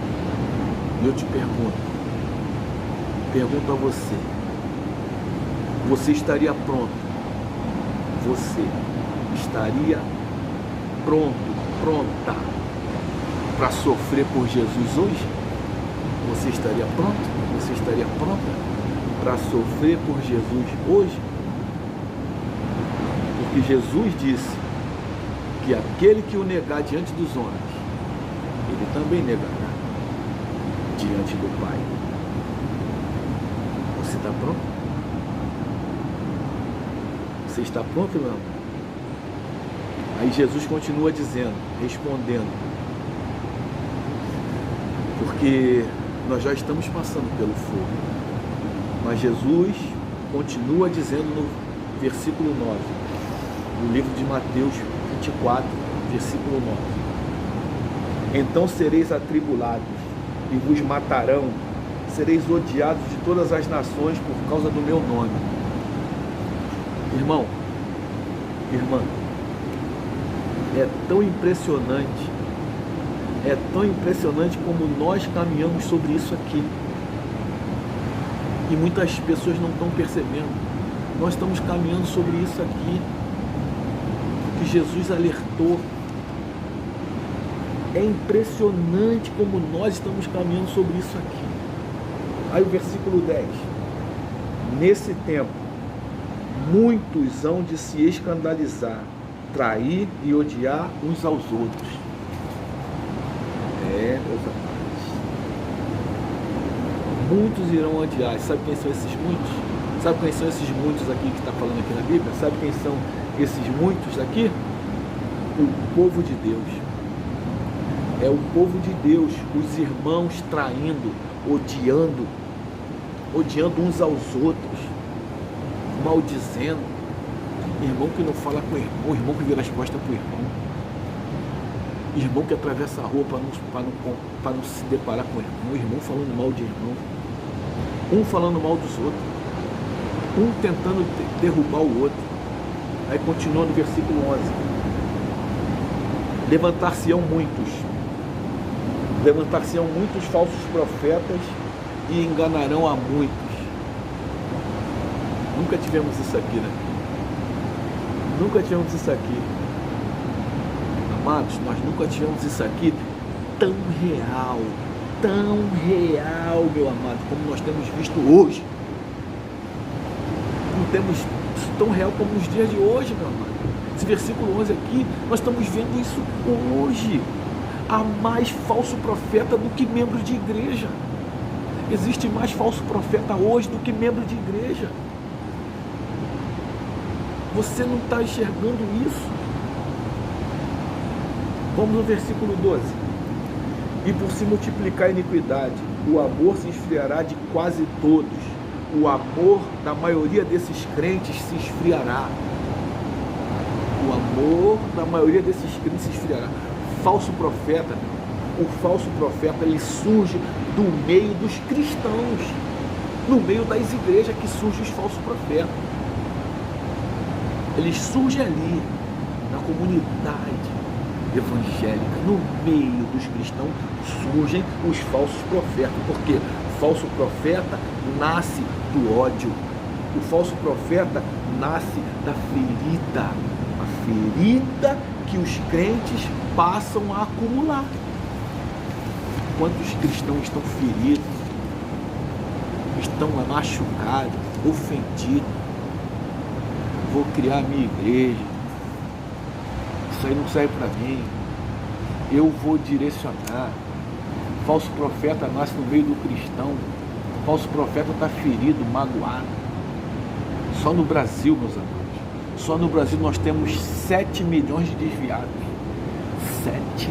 E eu te pergunto a você, você estaria pronto? Você estaria pronta para sofrer por Jesus hoje? Você estaria pronto? Você estaria pronta para sofrer por Jesus hoje? Porque Jesus disse que aquele que o negar diante dos homens, ele também negará diante do Pai. Você está pronto? Você está pronto, meu amor? Aí Jesus continua dizendo, respondendo, porque nós já estamos passando pelo fogo. Mas Jesus continua dizendo no versículo 9, no livro de Mateus 24, versículo 9: então sereis atribulados e vos matarão, sereis odiados de todas as nações por causa do meu nome. Irmão, irmã, é tão impressionante como nós caminhamos sobre isso aqui. E muitas pessoas não estão percebendo. Nós estamos caminhando sobre isso aqui, que Jesus alertou. É impressionante como nós estamos caminhando sobre isso aqui. Aí o versículo 10: nesse tempo, muitos hão de se escandalizar, trair e odiar uns aos outros. Meus amados, muitos irão odiar. Sabe quem são esses muitos? Sabe quem são esses muitos aqui que está falando aqui na Bíblia? Sabe quem são esses muitos aqui? O povo de Deus. É o povo de Deus, os irmãos traindo, odiando uns aos outros, maldizendo. Irmão que não fala com o irmão, irmão que vira as costas para o irmão, irmão que atravessa a rua para não se deparar com o irmão, irmão falando mal de irmão, um falando mal dos outros, um tentando derrubar o outro. Aí continua no versículo 11: levantar-se-ão muitos falsos profetas e enganarão a muitos. Nunca tivemos isso aqui, né? Nunca tivemos isso aqui. Amados, nós nunca tivemos isso aqui tão real, meu amado, como nós temos visto hoje. Não temos isso tão real como nos dias de hoje, meu amado. Esse versículo 11 aqui, nós estamos vendo isso hoje. Há mais falso profeta do que membro de igreja. Existe mais falso profeta hoje do que membro de igreja. Você não está enxergando isso? Vamos no versículo 12. E por se multiplicar a iniquidade, o amor se esfriará de quase todos. O amor da maioria desses crentes se esfriará. O amor da maioria desses crentes se esfriará. Falso profeta, o falso profeta, ele surge do meio dos cristãos, no meio das igrejas que surgem os falsos profetas. Eles surgem ali, na comunidade evangélica, no meio dos cristãos, surgem os falsos profetas, porque o falso profeta nasce do ódio, o falso profeta nasce da ferida, a ferida que os crentes passam a acumular. Quantos cristãos estão feridos, estão machucados, ofendidos? Vou criar a minha igreja, isso aí não serve para mim, eu vou direcionar. Falso profeta nasce no meio do cristão, falso profeta está ferido, magoado. Só no Brasil, meus amigos, só no Brasil nós temos 7 milhões de desviados. 7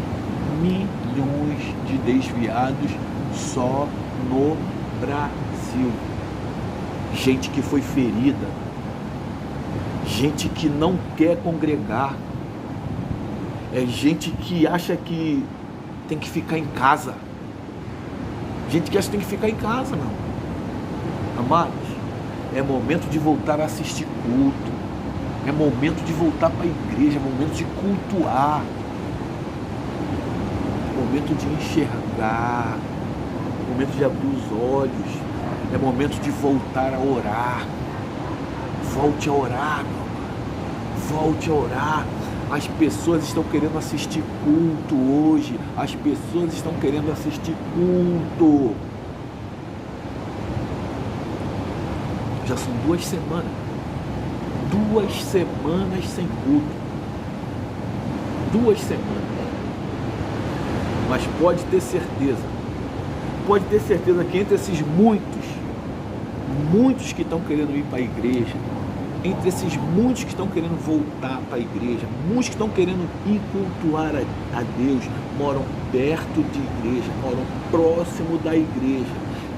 milhões de desviados só no Brasil. Gente que foi ferida, gente que não quer congregar, é gente que acha que tem que ficar em casa, gente que acha que tem que ficar em casa, não. Amados, é momento de voltar a assistir culto, é momento de voltar para a igreja, é momento de cultuar, é momento de enxergar, é momento de abrir os olhos, é momento de voltar a orar. Volte a orar, meu amado, volte a orar. As pessoas estão querendo assistir culto hoje, as pessoas estão querendo assistir culto. Já são 2 semanas. 2 semanas sem culto. 2 semanas. Mas pode ter certeza que entre esses muitos que estão querendo ir para a igreja, entre esses muitos que estão querendo voltar para a igreja, muitos que estão querendo ir cultuar a Deus, moram perto de igreja, moram próximo da igreja,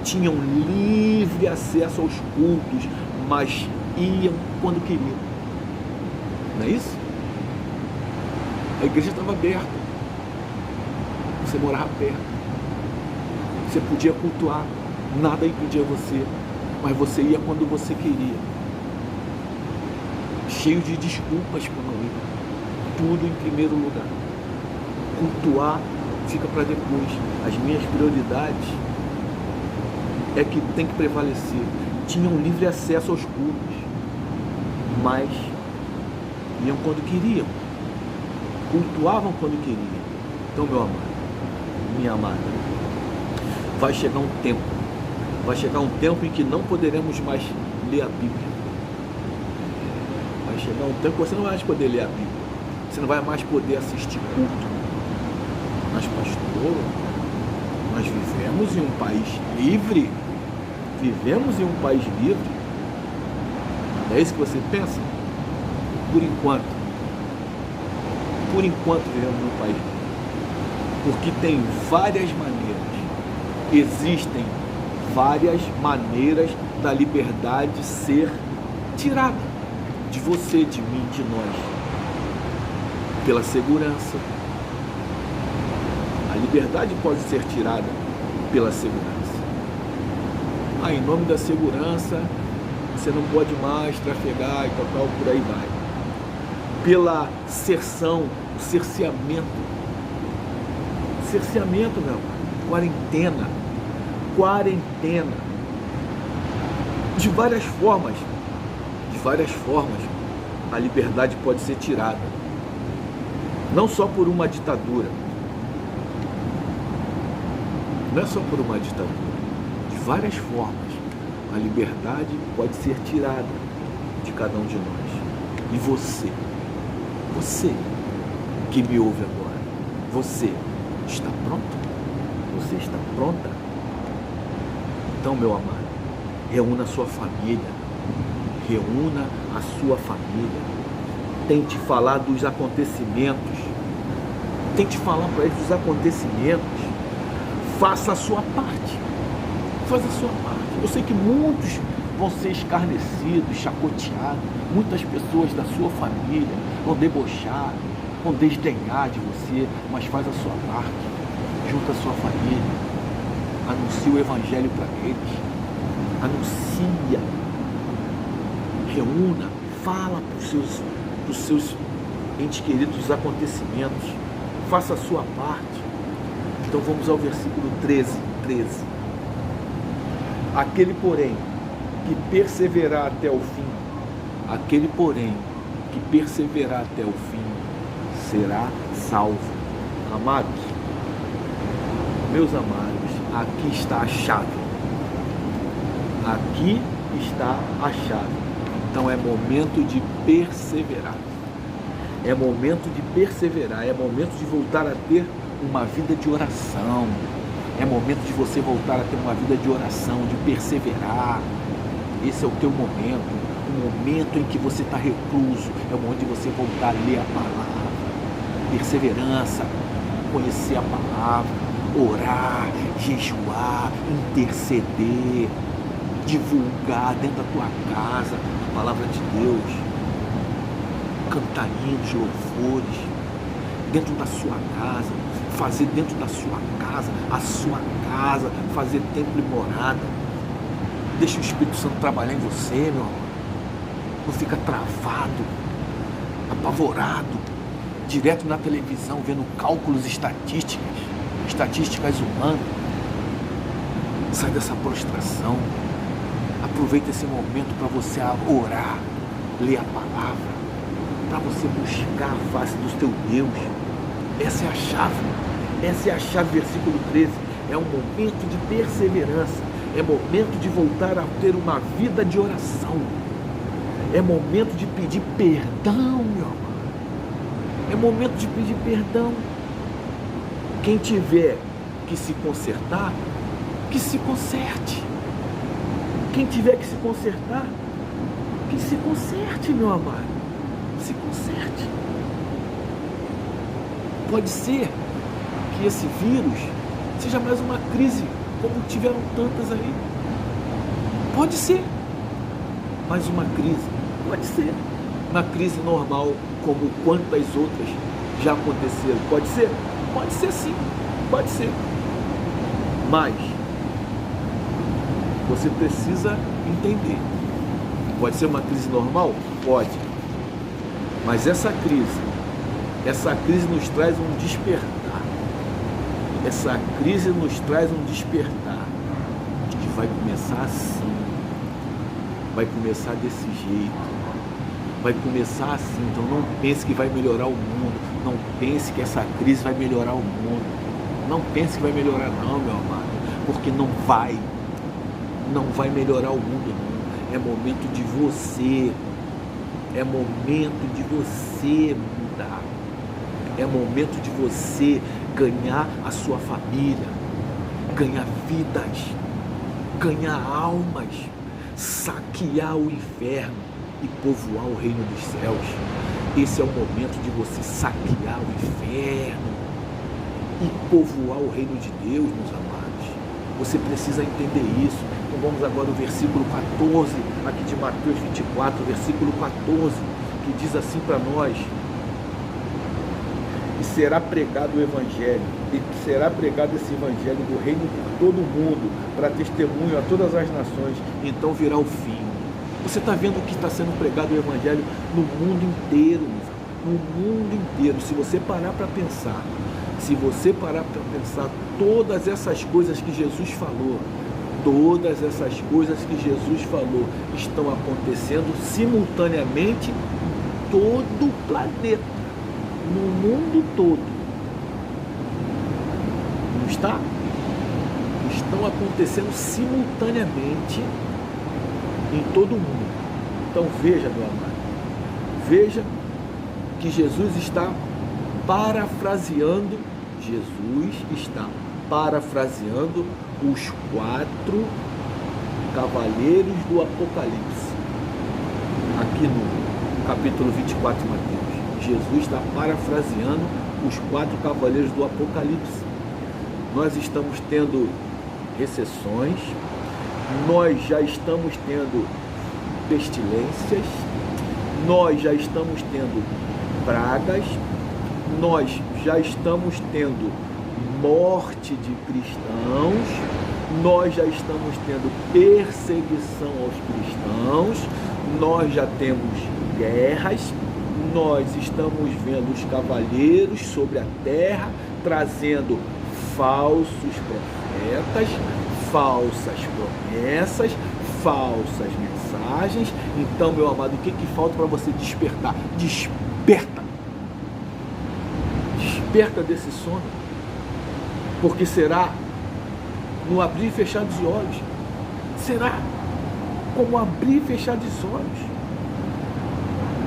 tinham livre acesso aos cultos, mas iam quando queriam. Não é isso? A igreja estava aberta, você morava perto, você podia cultuar, nada impedia você, mas você ia quando você queria, cheio de desculpas para não ir, tudo em primeiro lugar. Cultuar fica para depois. As minhas prioridades é que tem que prevalecer. Tinham livre acesso aos cultos, mas iam quando queriam, cultuavam quando queriam. Então, meu amado, minha amada, vai chegar um tempo em que não poderemos mais ler a Bíblia. Vai chegar um tempo que você não vai mais poder ler a Bíblia, você não vai mais poder assistir culto. Mas, pastor, nós vivemos em um país livre, é isso que você pensa? Por enquanto vivemos num país livre, porque tem várias maneiras, existem várias maneiras da liberdade ser tirada de você, de mim, de nós, pela segurança. A liberdade pode ser tirada pela segurança. Em nome da segurança, você não pode mais trafegar e tal, por aí vai. Pela cerceamento, meu amor, quarentena, de várias formas, a liberdade pode ser tirada, não só por uma ditadura, de várias formas, a liberdade pode ser tirada de cada um de nós. E você que me ouve agora, você está pronto? Você está pronta? Então, meu amado, reúna a sua família, tente falar dos acontecimentos, faça a sua parte, Eu sei que muitos vão ser escarnecidos, chacoteados, muitas pessoas da sua família vão debochar, vão desdenhar de você, mas faz a sua parte, junta a sua família, anuncia o evangelho para eles, reúna, fala para os seus entes queridos os acontecimentos, faça a sua parte. Então vamos ao versículo 13. Aquele, porém, que perseverar até o fim, será salvo. Amados, meus amados, aqui está a chave. Então é momento de perseverar. É momento de voltar a ter uma vida de oração. É momento de você voltar a ter uma vida de oração, de perseverar. Esse é o teu momento. O momento em que você está recluso. É o momento de você voltar a ler a palavra. Perseverança, conhecer a palavra, orar, jejuar, interceder, divulgar dentro da tua casa a palavra de Deus, cantar hinos, louvores, dentro da sua casa, fazer dentro da sua casa, a sua casa, fazer templo e morada. Deixa o Espírito Santo trabalhar em você, meu amor. Não fica travado, apavorado, direto na televisão, vendo cálculos estatísticas humanas. Sai dessa prostração. Aproveita esse momento para você orar, ler a palavra, para você buscar a face do teu Deus. Essa é a chave, versículo 13. É um momento de perseverança, é momento de voltar a ter uma vida de oração, é momento de pedir perdão, meu amor. É momento de pedir perdão. Quem tiver que se consertar, que se conserte. Quem tiver que se consertar, Que se conserte, meu amado. Se conserte. Pode ser que esse vírus seja mais uma crise, como tiveram tantas aí. Pode ser. Mais uma crise. Pode ser. Uma crise normal, como quantas outras já aconteceram. Pode ser? Pode ser sim. Pode ser. Mas você precisa entender. Pode ser uma crise normal? Pode. Mas essa crise nos traz um despertar. Essa crise nos traz um despertar. Que vai começar assim. Vai começar desse jeito. Vai começar assim. Então não pense que vai melhorar o mundo. Não pense que essa crise vai melhorar o mundo. Não pense que vai melhorar não, meu amado. Porque não vai. Não vai melhorar o mundo não. É momento de você. É momento de você mudar. É momento de você ganhar a sua família. Ganhar vidas. Ganhar almas. Saquear o inferno e povoar o reino dos céus. Esse é o momento de você saquear o inferno e povoar o reino de Deus, meus amados. Você precisa entender isso. Então vamos agora ao versículo 14, aqui de Mateus 24, versículo 14, que diz assim para nós: e será pregado o evangelho, e será pregado esse evangelho do reino por todo o mundo, para testemunho a todas as nações, então virá o fim. Você está vendo que está sendo pregado o evangelho no mundo inteiro, no mundo inteiro. Se você parar para pensar, todas essas coisas que Jesus falou, estão acontecendo simultaneamente em todo o planeta, no mundo todo. Não está? Estão acontecendo simultaneamente em todo o mundo. Então veja, meu amado, veja que Jesus está parafraseando os 4 cavaleiros do Apocalipse. Aqui no capítulo 24 de Mateus, Jesus está parafraseando os 4 cavaleiros do Apocalipse. Nós estamos tendo recessões, nós já estamos tendo pestilências, nós já estamos tendo pragas, nós já estamos tendo morte de cristãos, nós já estamos tendo perseguição aos cristãos, nós já temos guerras, nós estamos vendo os cavaleiros sobre a terra trazendo falsos profetas, falsas promessas, falsas mensagens. Então, meu amado, o que falta para você despertar? Desperta desse sono, porque será no abrir e fechar dos olhos. Será como abrir e fechar dos olhos.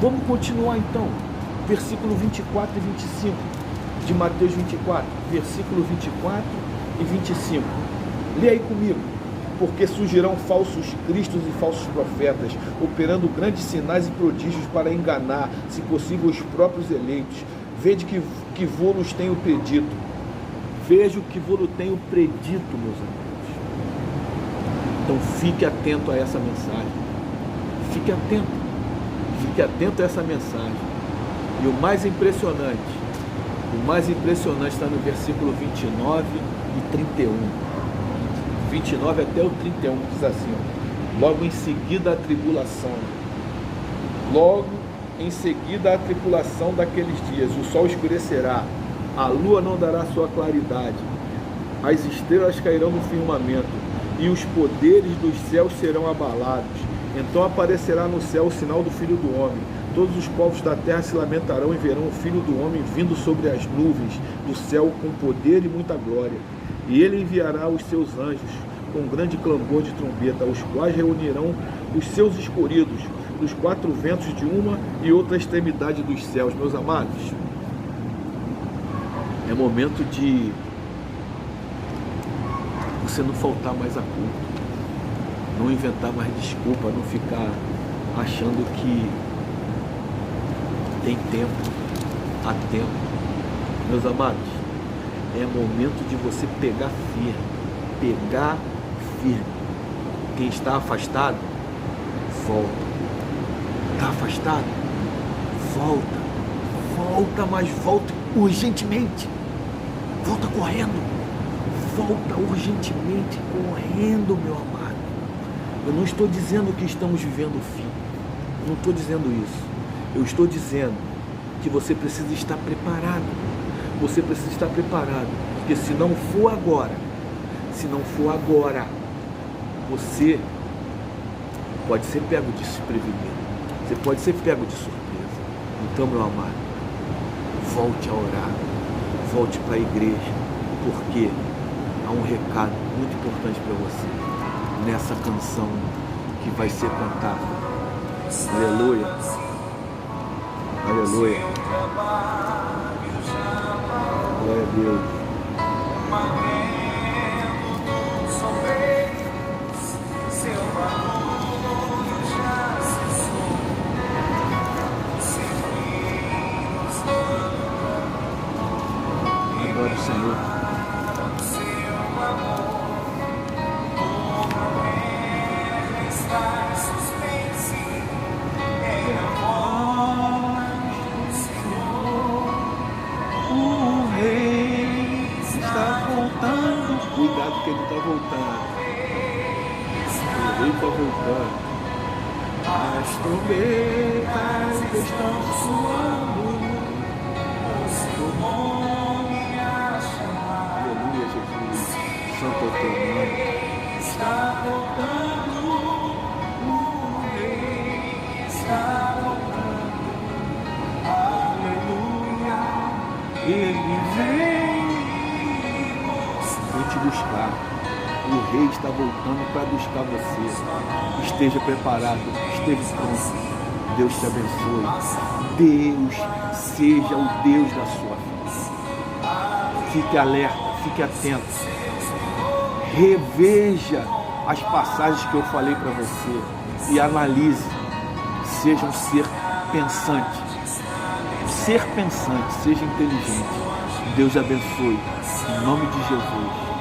Vamos continuar então, versículo 24 e 25 de Mateus 24, versículo 24 e 25. Lê aí comigo. Porque surgirão falsos cristos e falsos profetas, operando grandes sinais e prodígios para enganar, se possível, os próprios eleitos. Vede que vos tenho predito. Veja o que vos tenho predito, meus amigos. Então fique atento a essa mensagem. Fique atento a essa mensagem. E o mais impressionante está no versículo 29 e 31. 29 até o 31, diz assim: logo em seguida a tribulação daqueles dias, o sol escurecerá, a lua não dará sua claridade, as estrelas cairão no firmamento, e os poderes dos céus serão abalados. Então aparecerá no céu o sinal do Filho do Homem. Todos os povos da terra se lamentarão e verão o Filho do Homem vindo sobre as nuvens do céu com poder e muita glória. E ele enviará os seus anjos com grande clamor de trombeta, os quais reunirão os seus escolhidos dos 4 ventos de uma e outra extremidade dos céus. Meus amados, é momento de você não faltar mais a culpa, não inventar mais desculpa, não ficar achando que tem tempo, há tempo. Meus amados, é momento de você pegar firme. Quem está afastado, volta. Está afastado? Volta, mas volta urgentemente. Volta correndo. Volta urgentemente correndo, meu amado. Eu não estou dizendo que estamos vivendo o fim. Não estou dizendo isso. Eu estou dizendo que você precisa estar preparado. Você precisa estar preparado. Porque se não for agora, você pode ser pego de desprevenido. Você pode ser pego de surpresa. Então, meu amado, volte a orar. Volte para a igreja. Porque há um recado muito importante para você nessa canção que vai ser cantada. Aleluia. Aleluia. Glória a Deus. Adore o Senhor. Cuidado que ele está voltando. O rei está voltando. As trombetas estão soando. Aleluia, Jesus. Santo é o teu nome. Está voltando. O rei está voltando. Aleluia. Ele vem te buscar. O rei está voltando para buscar você. Esteja preparado, esteja pronto. Deus te abençoe. Deus seja o Deus da sua vida. Fique alerta, fique atento. Reveja as passagens que eu falei para você e analise. Seja um ser pensante. Ser pensante, seja inteligente. Deus te abençoe. Em nome de Jesus.